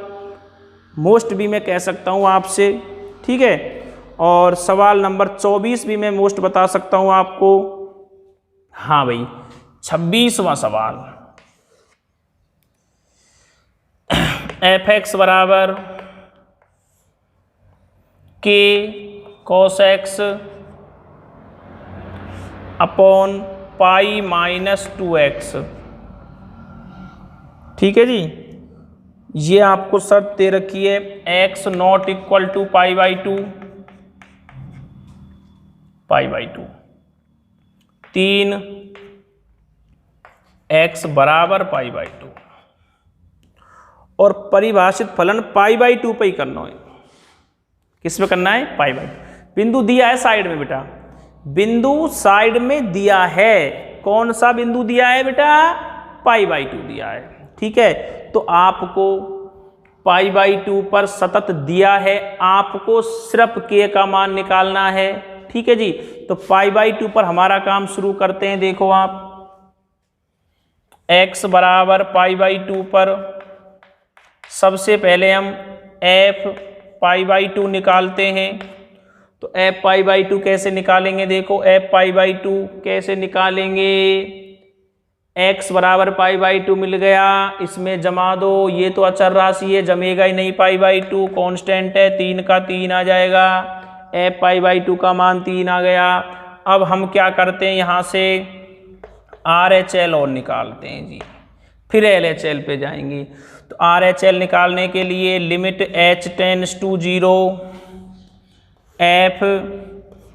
मोस्ट भी मैं कह सकता हूँ आपसे, ठीक है। और सवाल नंबर 24 भी मैं मोस्ट बता सकता हूँ आपको। हाँ भाई 26वां सवाल, f(x) बराबर k cos x upon pi minus 2x, ठीक है जी। ये आपको शर्त दे रखी है, x not equal to π/2, π/2, 3 x बराबर π/2 और परिभाषित फलन π/2 पे ही करना है। किस पे करना है, π/2। बिंदु दिया है साइड में बेटा, बिंदु साइड में दिया है। कौन सा बिंदु दिया है बेटा, π/2 दिया है, ठीक है। तो आपको π/2 पर सतत दिया है, आपको सिर्फ k का मान निकालना है, ठीक है जी। तो π/2 पर हमारा काम शुरू करते हैं। देखो आप x बराबर π/2 पर सबसे पहले हम f π/2 निकालते हैं। तो f π/2 कैसे निकालेंगे, देखो f π/2 कैसे निकालेंगे, x बराबर π/2 मिल गया, इसमें जमा दो। ये तो अचर राशि है, जमेगा ही नहीं, π/2 कांस्टेंट है, 3 का 3 आ जाएगा, f π/2 का मान 3 आ गया। अब हम क्या करते हैं, यहाँ से RHL और निकालते हैं जी, फिर LHL पे जाएंगे। तो RHL निकालने के लिए limit h tends to 0 f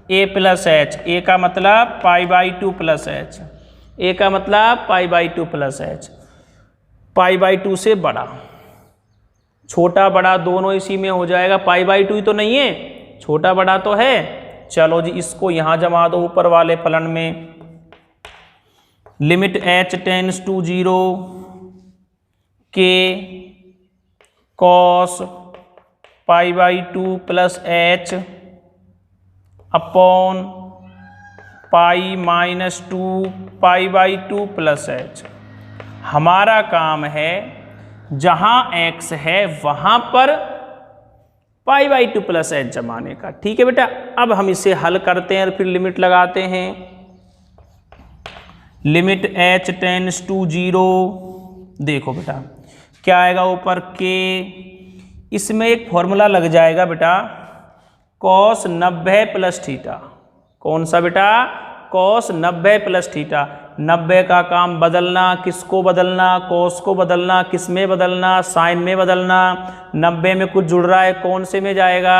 a plus h, a का मतलब π/2 प्लस h, a का मतलब π/2 प्लस h, π/2 से बड़ा, छोटा बड़ा दोनों इसी में हो जाएगा। π/2 ही तो नहीं है, छोटा बड़ा तो है। चलो जी इसको यहाँ जमा दो ऊपर वाले फलन में। Limit h tends to 0 k cos π/2 plus h upon pi minus 2 π/2 plus h। हमारा काम है जहां x है वहां पर π/2 प्लस h जमाने का, ठीक है बेटा। अब हम इसे हल करते हैं और फिर लिमिट लगाते हैं। लिमिट h टेंड्स टू 0, देखो बेटा क्या आएगा ऊपर k, इसमें एक फॉर्मूला लग जाएगा बेटा cos 90 प्लस थीटा। कौन सा बेटा, cos 90 प्लस थीटा। 90 का काम बदलना, किसको बदलना, cos को बदलना, किस में बदलना, साइन में बदलना। 90 में कुछ जुड़ रहा है, कौन से में जाएगा,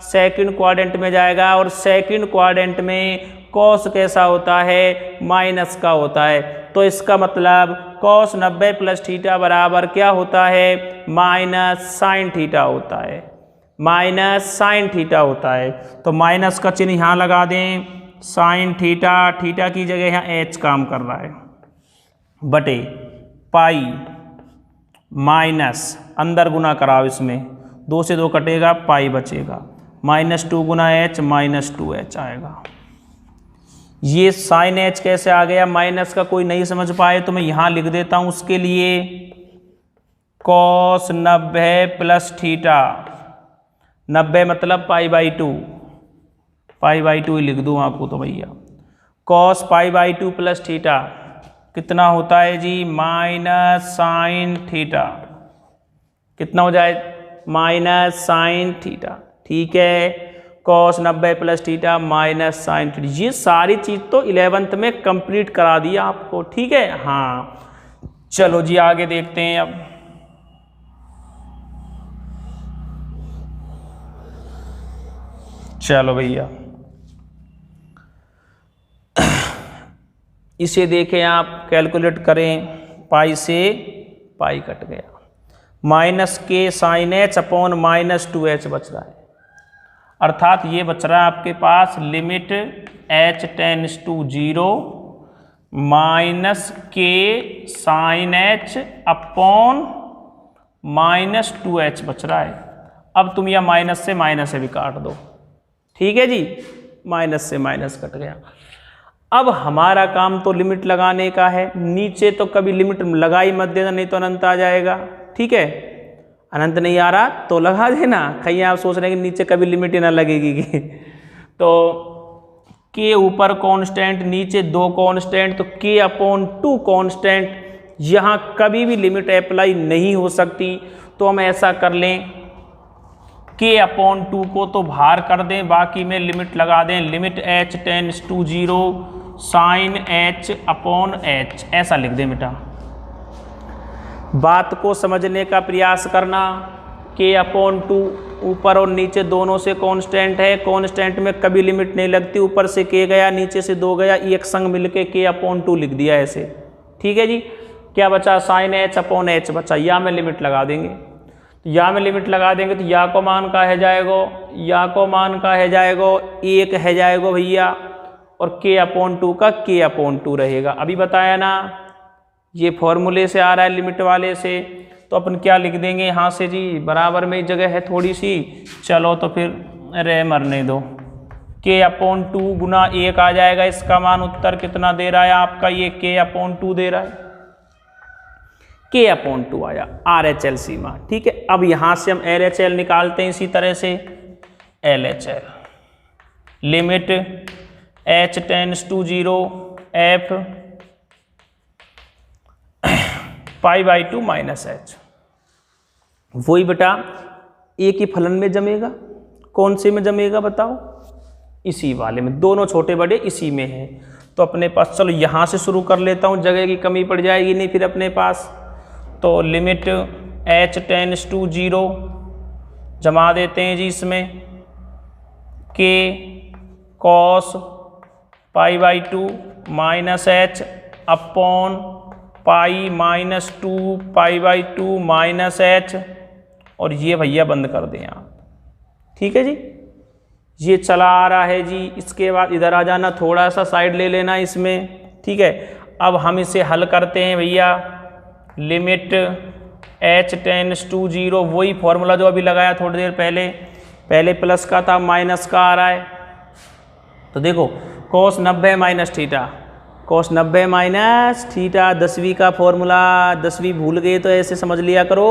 सेकंड क्वाड्रेंट में जाएगा। और सेकंड क्वाड्रेंट में cos कैसा होता है, माइनस का होता है। तो इसका मतलब कॉस 90 प्लस थीटा बराबर क्या होता है, माइनस साइन थीटा होता है, माइनस साइन थीटा होता है। तो माइनस का चिन्ह यहाँ लगा दें, साइन थीटा, थीटा की जगह यहाँ एच काम कर रहा है, बटे पाई माइनस अंदर गुना कराओ, इसमें 2 से 2 कटेगा, पाई बचेगा, -2 गुना एच -2h आएगा। ये साइन एच कैसे आ गया, माइनस का कोई नहीं समझ पाए तो मैं यहाँ लिख देता हूँ उसके लिए, कॉस 90 प्लस थीटा, 90 मतलब π/2, π/2 ही लिख दूँ आपको तो भैया, कॉस π/2 प्लस थीटा कितना होता है जी, माइनस साइन थीटा, कितना हो जाए, माइनस साइन थीटा, ठीक है, cos 90 plus theta minus sine theta. ये सारी चीज़ तो 11th में कंप्लीट करा दिया आपको, ठीक है। हाँ चलो जी आगे देखते हैं अब। चलो भैया इसे देखें आप, कैलकुलेट करें, पाई से पाई कट गया, minus K sine H upon -2h बच रहा है, अर्थात ये बच रहा है आपके पास limit h tends to 0 minus K sine H upon -2h बच रहा है। अब तुम यह माइनस से भी काट दो, ठीक है जी, माइनस से माइनस कट गया। अब हमारा काम तो लिमिट लगाने का है, नीचे तो कभी लिमिट लगाई मत देना, नहीं तो अनंत आ जाएगा, ठीक है, अनंत नहीं आ रहा तो लगा देना, कहीं आप सोच रहे हैं कि नीचे कभी लिमिट ही ना लगेगी तो के ऊपर कांस्टेंट, नीचे 2 कांस्टेंट, तो k/2 कांस्टेंट, यहाँ कभी भी लिमिट अप्लाई नहीं हो सकती। तो हम ऐसा कर लें, k/2 को तो बाहर कर दें, बाकी में लिमिट लगा दें, limit h tends to 0 sine h upon h, ऐसा लिख दें बेटा। बात को समझने का प्रयास करना, k/2 ऊपर और नीचे दोनों से कांस्टेंट है, कांस्टेंट में कभी लिमिट नहीं लगती, ऊपर से k गया नीचे से 2 गया, एक संग मिलके k/2 लिख दिया ऐसे, ठीक है जी। क्या बचा, साइन h अपॉन h बचा, या में लिमिट लगा देंगे, या में लिमिट लगा देंगे तो या को मान का है जाएगा, या को मान का है जाएगा 1 है जाएगा भैया, और k/2 का k/2 रहेगा। अभी बताया ना, ये फॉर्मूले से आ रहा है लिमिट वाले से, तो अपन क्या लिख देंगे यहाँ से जी, बराबर में जगह है थोड़ी सी, चलो तो फिर रे मरने दो, k/2 गुना 1 आ जाएगा, इसका मान उत्तर कितना दे रहा है आपका, ये k/2 दे रहा है, k/2 आया, RHL सीमा, ठीक है। अब यहाँ से हम LHL निकालते हैं इसी तरह से, LHL limit h tends to 0 f π/2 -h, वही बेटा एक ही फलन में जमेगा, कौन से में जमेगा बताओ, इसी वाले में, दोनों छोटे बड़े इसी में है। तो अपने पास, चलो यहाँ से शुरू कर लेता हूँ, जगह की कमी पड़ जाएगी नहीं फिर अपने पास, तो लिमिट h टेंड्स टू 0 जमा देते हैं जी इसमें, k cos π/2 -h अपॉन पाई -2 π/2 -h, और ये भैया बंद कर दें आप, ठीक है जी। ये चला आ रहा है जी, इसके बाद इधर आ जाना, थोड़ा सा साइड ले लेना इसमें, ठीक है। अब हम इसे हल करते हैं भैया, लिमिट h टेंड्स टू 0, वही फॉर्मूला जो अभी लगाया थोड़ी देर पहले, पहले प्लस का था, माइनस का आ रहा है, तो देखो cos 90 minus theta, cos 90 minus theta, 10वीं का फॉर्मूला, 10वीं भूल गए तो ऐसे समझ लिया करो,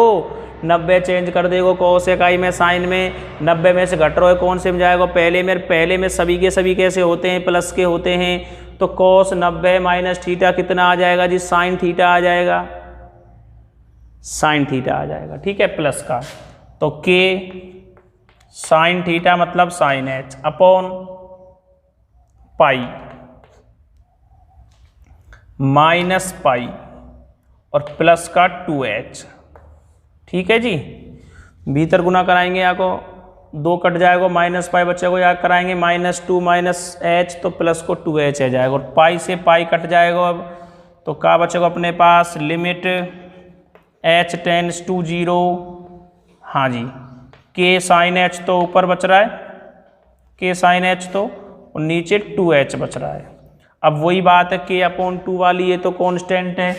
90 चेंज कर देगा cos इकाई में, साइन में, 90 में से घट रहा है कौन से में जाएगा, पहले में सभी के सभी कैसे होते हैं, प्लस के होते हैं, तो cos 90 माइनस थीटा कितना आ जाएगा जी, साइन थीटा आ जाएगा, साइन थीटा आ जाएगा, ठीक है, प्लस का, तो k साइन थीटा मतलब sine h upon pi minus pi और प्लस का 2h, ठीक है जी। भीतर गुना कराएंगे, यहाँ को 2 कट जाएगा, माइनस पाई बचेगा, यहाँ कराएंगे -2 -h, तो प्लस को 2h आ जाएगा, और पाई से पाई कट जाएगा, अब तो क्या बचेगा अपने पास, लिमिट h टेंड्स टू 0, हाँ जी, k साइन h तो ऊपर बच रहा है, k साइन h तो, और नीचे 2h बच रहा है। अब वही बात है k अपॉन 2 वाली, ये तो कांस्टेंट है,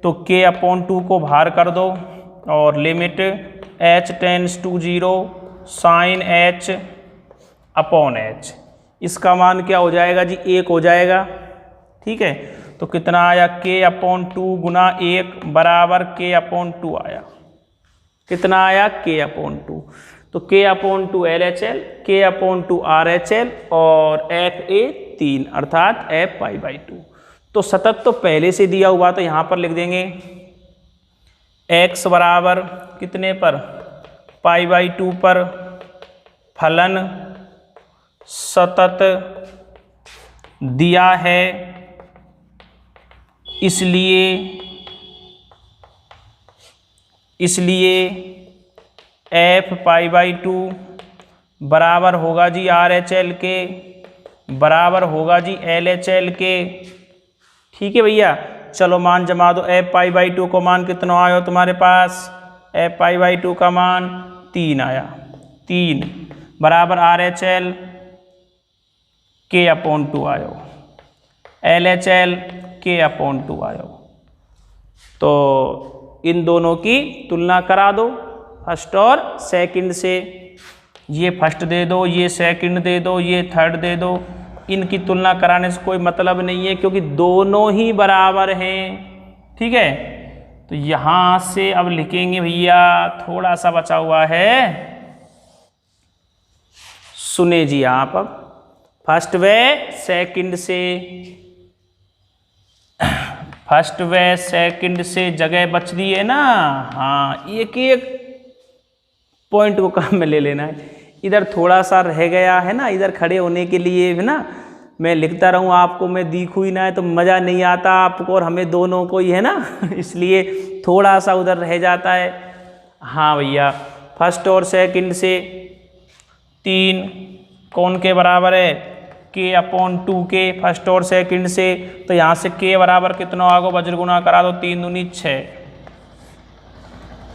तो k अपॉन 2 को बाहर कर दो और limit h tends to 0 sine h upon h, इसका मान क्या हो जाएगा जी, 1 हो जाएगा। ठीक है, तो कितना आया, k अपॉन 2 गुना 1 बराबर k अपॉन 2 आया। कितना आया, k अपॉन 2, तो k upon 2 LHL, k upon 2 RHL और FA 3 अर्थात F π/2। तो सतत तो पहले से दिया हुआ, तो यहाँ पर लिख देंगे x बराबर कितने पर, π/2 पर, फलन सतत दिया है, इसलिए f π/2 बराबर होगा जी RHL के, बराबर होगा जी LHL के। ठीक है भैया, चलो मान जमा दो, f π/2 को मान कितना आया तुम्हारे पास, f π/2 का मान 3 आया, 3 बराबर RHL k अपॉन 2 आयो, LHL k अपॉन 2 आयो। तो इन दोनों की तुलना करा दो फर्स्ट और सेकंड से, ये फर्स्ट दे दो, ये सेकंड दे दो, ये थर्ड दे दो। इनकी तुलना कराने से कोई मतलब नहीं है क्योंकि दोनों ही बराबर हैं। ठीक है, तो यहां से अब लिखेंगे भैया, थोड़ा सा बचा हुआ है, सुने जी आप, अब फर्स्ट व सेकंड से, फर्स्ट व सेकंड से जगह बच रही है ना, हाँ, एक एक पॉइंट को काम में ले लेना है। इधर थोड़ा सा रह गया है ना, इधर खड़े होने के लिए है ना, मैं लिखता रहूं आपको, मैं दिखूं ही ना है तो मज़ा नहीं आता आपको और हमें दोनों को ही, है ना इसलिए थोड़ा सा उधर रह जाता है। हाँ भैया, फर्स्ट और सेकंड से 3 कौन के बराबर है, k अपॉन 2 के, फर्स्ट और सेकंड से, तो यहाँ से k बराबर कितना आगो, वज्र गुना करा दो, 3 दूनी 6,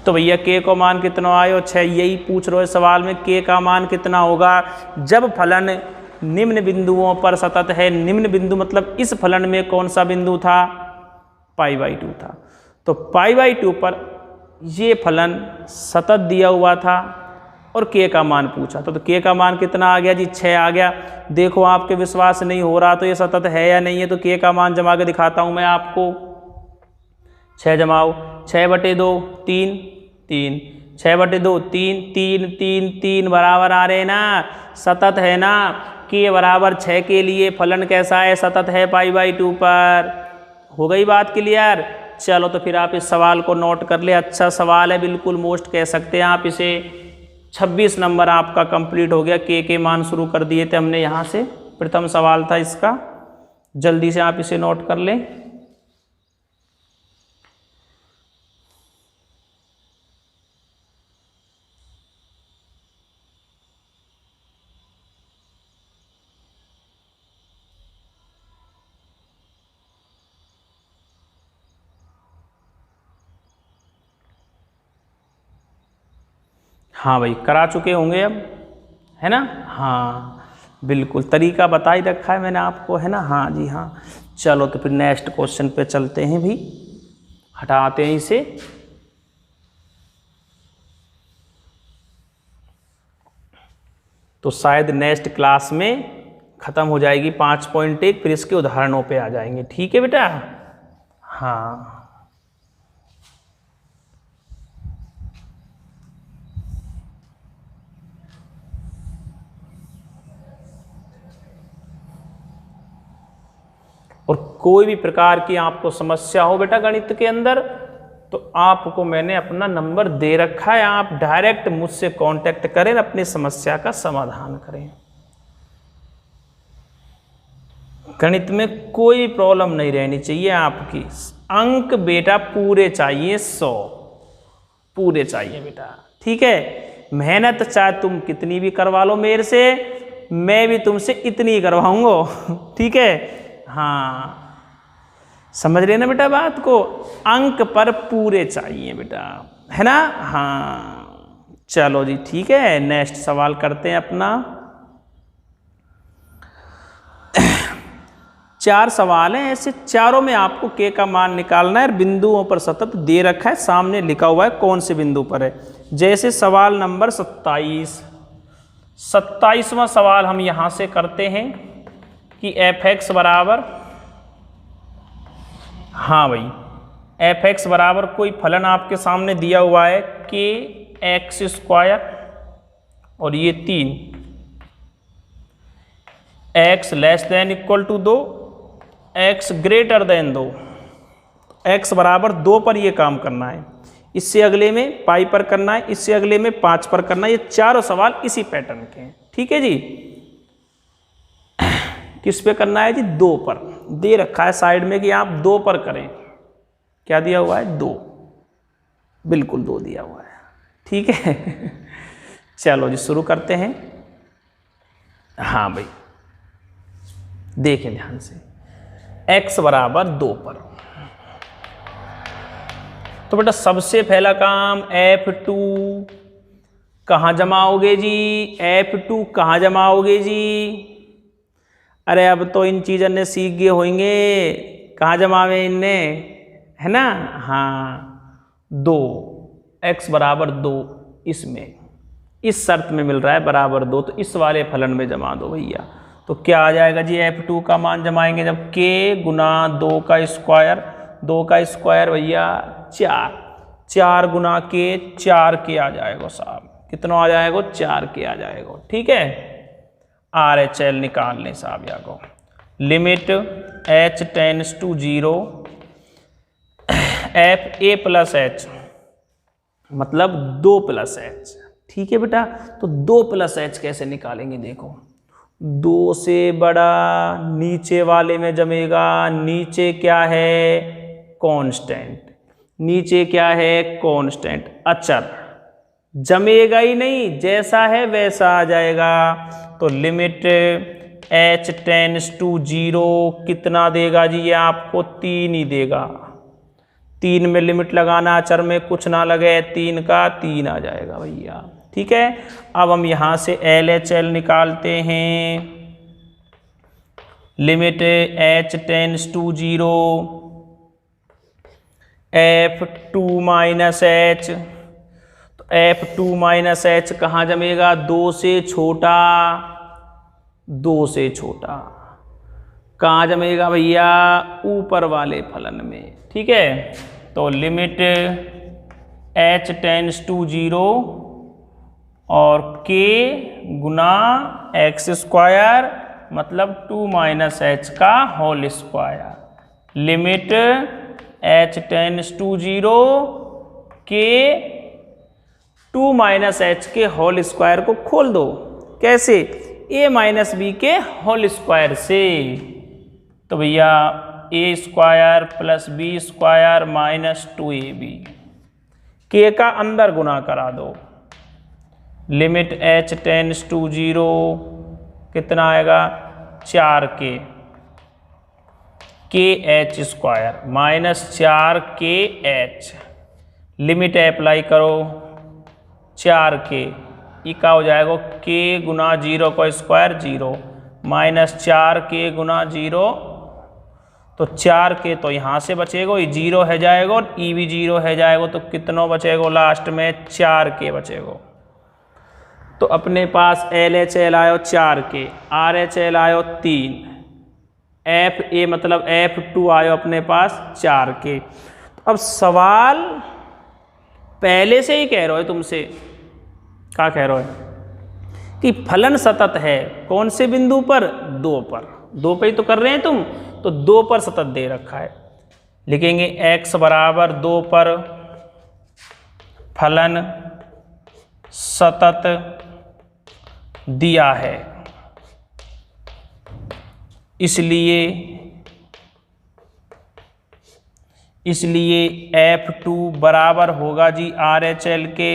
तो भैया k को मान कितना आयो, 6। यही पूछ रहे हो सवाल में, k का मान कितना होगा जब फलन निम्न बिंदुओं पर सतत है। निम्न बिंदु मतलब इस फलन में कौन सा बिंदु था, π/2 था, तो π/2 पर ये फलन सतत दिया हुआ था और k का मान पूछा, तो k का मान कितना आ गया जी, 6 आ गया। देखो आपके विश्वास नहीं हो रहा तो ये सतत है या नहीं है, तो k का मान जमा के दिखाता हूं मैं आपको। 6 जमाओ, 6/2 3 3, 6/2 3 3 3 3 बराबर आ रहे ना, सतत है ना। k बराबर 6 के लिए फलन कैसा है, सतत है π/2 पर। हो गई बात क्लियर। चलो तो फिर आप इस सवाल को नोट कर ले, अच्छा सवाल है, बिल्कुल मोस्ट कह सकते हैं आप इसे। 26 नंबर आपका कंप्लीट हो गया, k के मान शुरू कर दिए थे हमने यहाँ से, प्रथम सवाल था इसका, जल्दी से आप इसे नोट कर लें। हाँ भाई, करा चुके होंगे अब, है ना। हाँ बिल्कुल, तरीका बता ही रखा है मैंने आपको, है ना। हाँ जी हाँ, चलो तो फिर नेक्स्ट क्वेश्चन पे चलते हैं भी, हटाते हैं इसे। तो शायद नेक्स्ट क्लास में ख़त्म हो जाएगी 5.1, फिर इसके उदाहरणों पे आ जाएंगे। ठीक है बेटा। हाँ और कोई भी प्रकार की आपको समस्या हो बेटा गणित के अंदर, तो आपको मैंने अपना नंबर दे रखा है, आप डायरेक्ट मुझसे कांटेक्ट करें, अपनी समस्या का समाधान करें। गणित में कोई प्रॉब्लम नहीं रहनी चाहिए आपकी। अंक बेटा पूरे चाहिए, 100 पूरे चाहिए बेटा। ठीक है, मेहनत चाहे तुम कितनी भी करवा लो मेरे से, मैं भी तुमसे इतनी ही करवाऊंगा। ठीक है। हाँ समझ रहे ना बेटा बात को, अंक पर पूरे चाहिए बेटा, है ना। हाँ चलो जी ठीक है, नेक्स्ट सवाल करते हैं अपना। 4 सवाल हैं ऐसे, चारों में आपको के का मान निकालना है। बिंदुओं पर सतत दे रखा है, सामने लिखा हुआ है कौन से बिंदु पर है। जैसे सवाल नंबर 27वां सवाल हम यहां से करते हैं कि f(x) बराबर, हाँ भाई f(x) बराबर कोई फलन आपके सामने दिया हुआ है कि x² और ये 3, x < 2, x > 2, x बराबर 2 पर ये काम करना है, इससे अगले में पाई पर करना है, इससे अगले में 5 पर करना है। ये चारों सवाल इसी पैटर्न के हैं, ठीक है जी। किस पे करना है जी? 2 पर। दे रखा है साइड में कि आप 2 पर करें। क्या दिया हुआ है? 2, बिल्कुल 2 दिया हुआ है, ठीक है। चलो जी शुरू करते हैं। हाँ भाई देखें ध्यान से, x बराबर 2 पर, तो बेटा सबसे पहला काम F2 कहाँ जमाओगे जी? F2 कहाँ जमाओगे जी? अरे अब तो इन चीज़ों ने सीख गए होंगे, कहाँ जमावे इनने, है ना। हाँ 2, x बराबर 2, इसमें इस शर्त में मिल रहा है बराबर 2, तो इस वाले फलन में जमा दो भैया। तो क्या आ जाएगा जी? F2 का मान जमाएंगे जब k गुना 2 का स्क्वायर, 2 का स्क्वायर भैया 4, 4 गुना k, 4k आ जाएगा साहब। कितना आ जाएगा? 4k आ जाएगा, ठीक है। RHL निकाल लें साहब या को। Limit h tends to 0 fa plus h मतलब 2 प्लस h, ठीक है बेटा। तो 2 प्लस h कैसे निकालेंगे? देखो 2 से बड़ा नीचे वाले में जमेगा, नीचे क्या है? कांस्टेंट, नीचे क्या है? कांस्टेंट, अचर, जमेगा ही नहीं, जैसा है वैसा आ जाएगा। तो लिमिट h टेंड्स टू 0 कितना देगा जी? ये आपको 3 ही देगा। 3 में लिमिट लगाना, अचर में कुछ ना लगे, 3 का 3 आ जाएगा भैया, ठीक है। अब हम यहां से LHL निकालते हैं। Limit h tends to 0 F2 minus h, तो F2 माइनस h कहाँ जमेगा? 2 से छोटा, 2 से छोटा कहाँ जमेगा भैया? ऊपर वाले फलन में, ठीक है। तो लिमिट h टेंड्स टू 0 और k गुना x² मतलब 2 माइनस h का whole square. Limit h tends to 0 k 2 minus h के होल स्क्वायर को खोल दो। कैसे? a माइनस b के होल स्क्वायर से। तो भैया a² plus b² minus 2ab, k का अंदर गुना करा दो। लिमिट h टेंड्स टू 0 कितना आएगा? 4k, kh² minus 4kh। Limit apply करो 4k, ये क्या हो जाएगा? k गुना 0 का स्क्वायर 0 माइनस 4k गुना 0, तो 4k तो यहाँ से बचेगा, ये 0 है जाएगा और e भी 0 है जाएगा, तो कितना बचेगा लास्ट में? 4k बचेगा। तो अपने पास LHL आयो 4k, RHL आयो 3, FA मतलब F2 आयो अपने पास 4k। तो अब सवाल पहले से ही कह रहे हो तुमसे, क्या कह रहे हो? कि फलन सतत है कौन से बिंदु पर? 2 पर। 2 पे ही तो कर रहे हैं तुम, तो 2 पर सतत दे रखा है। लिखेंगे x बराबर 2 पर फलन सतत दिया है, इसलिए F2 बराबर होगा जी RHL के,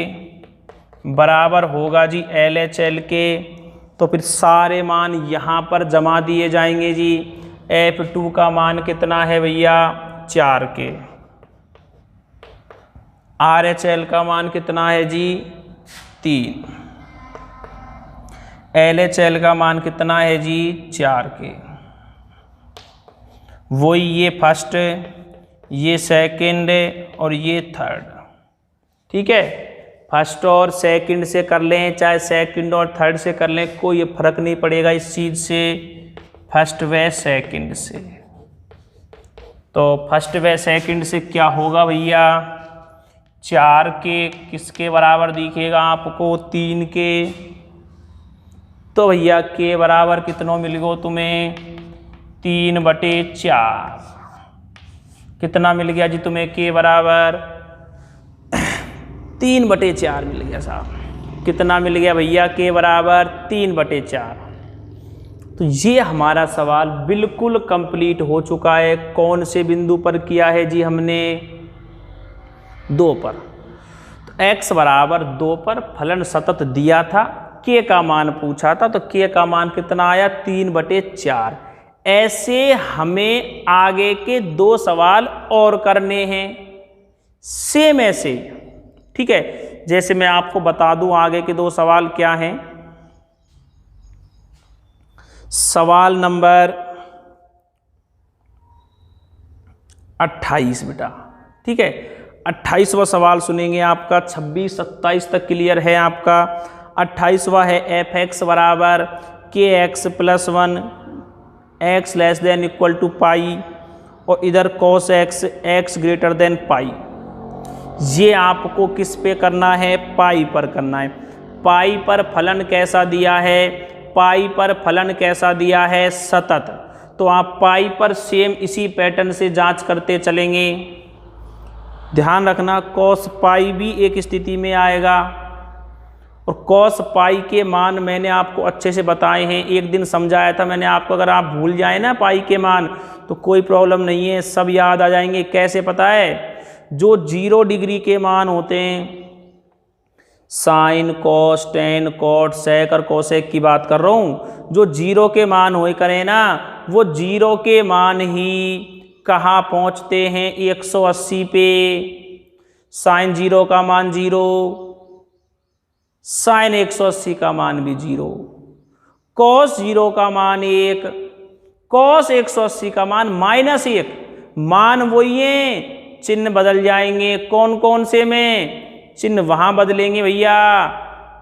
बराबर होगा जी LHL के। तो फिर सारे मान यहाँ पर जमा दिए जाएंगे जी। F2 का मान कितना है भैया? 4 के। RHL का मान कितना है जी 3। LHL का मान कितना है जी 4 के। वही ये फर्स्ट, ये सेकंड और ये थर्ड। ठीक है, फर्स्ट और सेकंड से कर लें चाहे सेकंड और थर्ड से कर लें, कोई फर्क नहीं पड़ेगा इस चीज़ से, फर्स्ट व सेकंड से। तो फर्स्ट व सेकंड से क्या होगा भैया, 4 के किसके बराबर दिखेगा आपको 3 के। तो भैया के बराबर कितना मिल गया तुम्हें 3/4। कितना मिल गया जी तुम्हें के बराबर 3/4 मिल गया साहब। कितना मिल गया भैया के बराबर 3/4। तो ये हमारा सवाल बिल्कुल कंप्लीट हो चुका है। कौन से बिंदु पर किया है जी हमने 2 पर। तो x बराबर 2 पर फलन सतत दिया था, के का मान पूछा था, तो के का मान कितना आया 3/4। ऐसे हमें आगे के 2 सवाल और करने हैं सेम ऐसे। ठीक है, जैसे मैं आपको बता दूं आगे के 2 सवाल क्या हैं। सवाल नंबर 28 बेटा। ठीक है, 28वां सवाल सुनेंगे आपका। 26-27 तक क्लियर है आपका। 28वां है f(x) बराबर kx + 1 x <= पाई और इधर cos x greater पाई। ये आपको किस पे करना है, पाई पर करना है। पाई पर फलन कैसा दिया है, पाई पर फलन कैसा दिया है सतत। तो आप पाई पर सेम इसी पैटर्न से जांच करते चलेंगे। ध्यान रखना cos पाई भी एक स्थिति में आएगा और cos पाई के मान मैंने आपको अच्छे से बताए हैं, एक दिन समझाया था मैंने आपको। अगर आप भूल जाए ना पाई के मान तो कोई प्रॉब्लम नहीं है, सब याद आ जाएंगे। कैसे पता है, जो 0 डिग्री के मान होते हैं, sine cos tan cot sec और कोसेक की बात कर रहा हूँ, जो 0 के मान हो करें ना, वो 0 के मान ही कहाँ पहुँचते हैं 180 पे। साइन 0 का मान 0, साइन 180 का मान भी 0, कॉस 0 का मान 1, कॉस 180 का मान -1। मान वही है, चिन्ह बदल जाएंगे। कौन कौन से में चिन्ह वहां बदलेंगे भैया,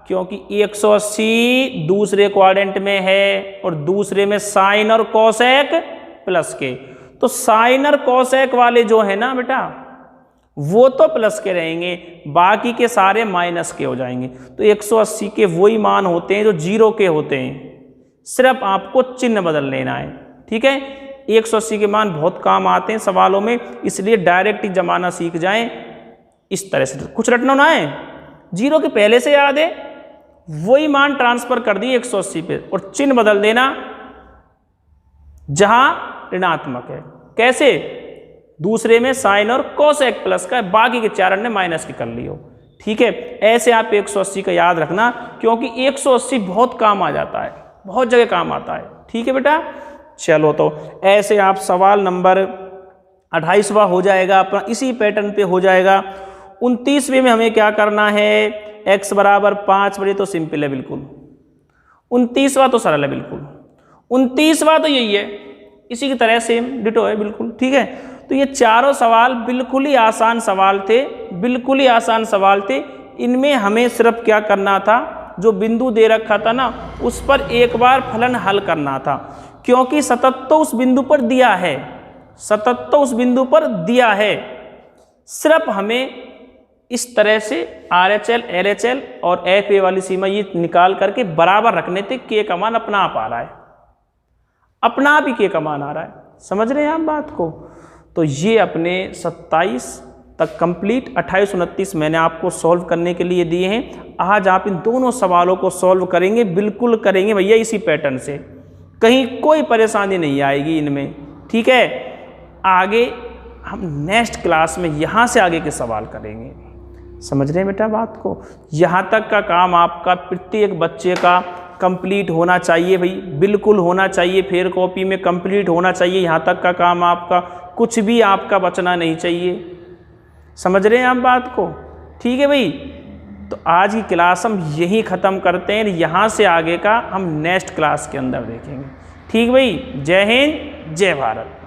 क्योंकि 180 दूसरे क्वाड्रेंट में है और दूसरे में साइन और कोसेक प्लस के। तो साइन और कोसेक वाले जो है ना बेटा, वो तो प्लस के रहेंगे, बाकी के सारे माइनस के हो जाएंगे। तो 180 के वही मान होते हैं जो 0 के होते हैं, सिर्फ आपको चिन्ह बदल लेना है। ठीक है, 180 के मान बहुत काम आते हैं सवालों में, इसलिए डायरेक्ट ही जमाना सीख जाएं। इस तरह से कुछ रटना ना है, 0 के पहले से याद है, वही मान ट्रांसफर कर दिए 180 पे और चिन्ह बदल देना जहां ऋणात्मक है। कैसे, दूसरे में साइन और कोसेक प्लस का, बाकी के 4 ने माइनस के कर लियो। ठीक है, ऐसे आप 180 का याद रखना, क्योंकि 180 बहुत काम आ जाता है, बहुत जगह काम आता है। ठीक है बेटा, चलो तो ऐसे आप सवाल नंबर 28वां हो जाएगा अपना, इसी पैटर्न पे हो जाएगा। 29वें में हमें क्या करना है, x बराबर 5 बड़े, तो सिंपल है बिल्कुल। 29वां तो सरल है बिल्कुल। 29वां तो यही है, इसी की तरह सेम डिटो है बिल्कुल। ठीक है, तो ये चारों सवाल बिल्कुल ही आसान सवाल थे, बिल्कुल ही आसान सवाल थे। इनमें हमें सिर्फ क्या करना था, जो बिंदु दे रखा था ना, उस पर एक बार फलन हल करना था, क्योंकि सतत तो उस बिंदु पर दिया है, सतत तो उस बिंदु पर दिया है। सिर्फ हमें इस तरह से RHL, LHL और FA वाली सीमा ये निकाल करके बराबर रखने थे। के का मान अपना आप आ रहा है, अपना आप ही के का मान आ रहा है। समझ रहे हैं आप बात को? तो ये अपने 27 तक कंप्लीट, 28, 29 मैंने आपको सॉल्व करने के लिए दिए हैं। आज आप इन दोनों सवालों को सॉल्व करेंगे, बिल्कुल करेंगे भैया इसी पैटर्न से, कहीं कोई परेशानी नहीं आएगी इनमें। ठीक है, आगे हम नेक्स्ट क्लास में यहाँ से आगे के सवाल करेंगे। समझ रहे हैं बेटा बात को? यहाँ तक का काम आपका प्रत्येक बच्चे का कंप्लीट होना चाहिए भाई, बिल्कुल होना चाहिए, फेयर कॉपी में कंप्लीट होना चाहिए, यहाँ तक का काम आपका, कुछ भी आपका बचना नहीं चाहिए। समझ रहे हैं आप बात को? ठीक है भाई, तो आज की क्लास हम यहीं ख़त्म करते हैं, यहाँ से आगे का हम नेक्स्ट क्लास के अंदर देखेंगे। ठीक भाई, जय हिंद जय भारत।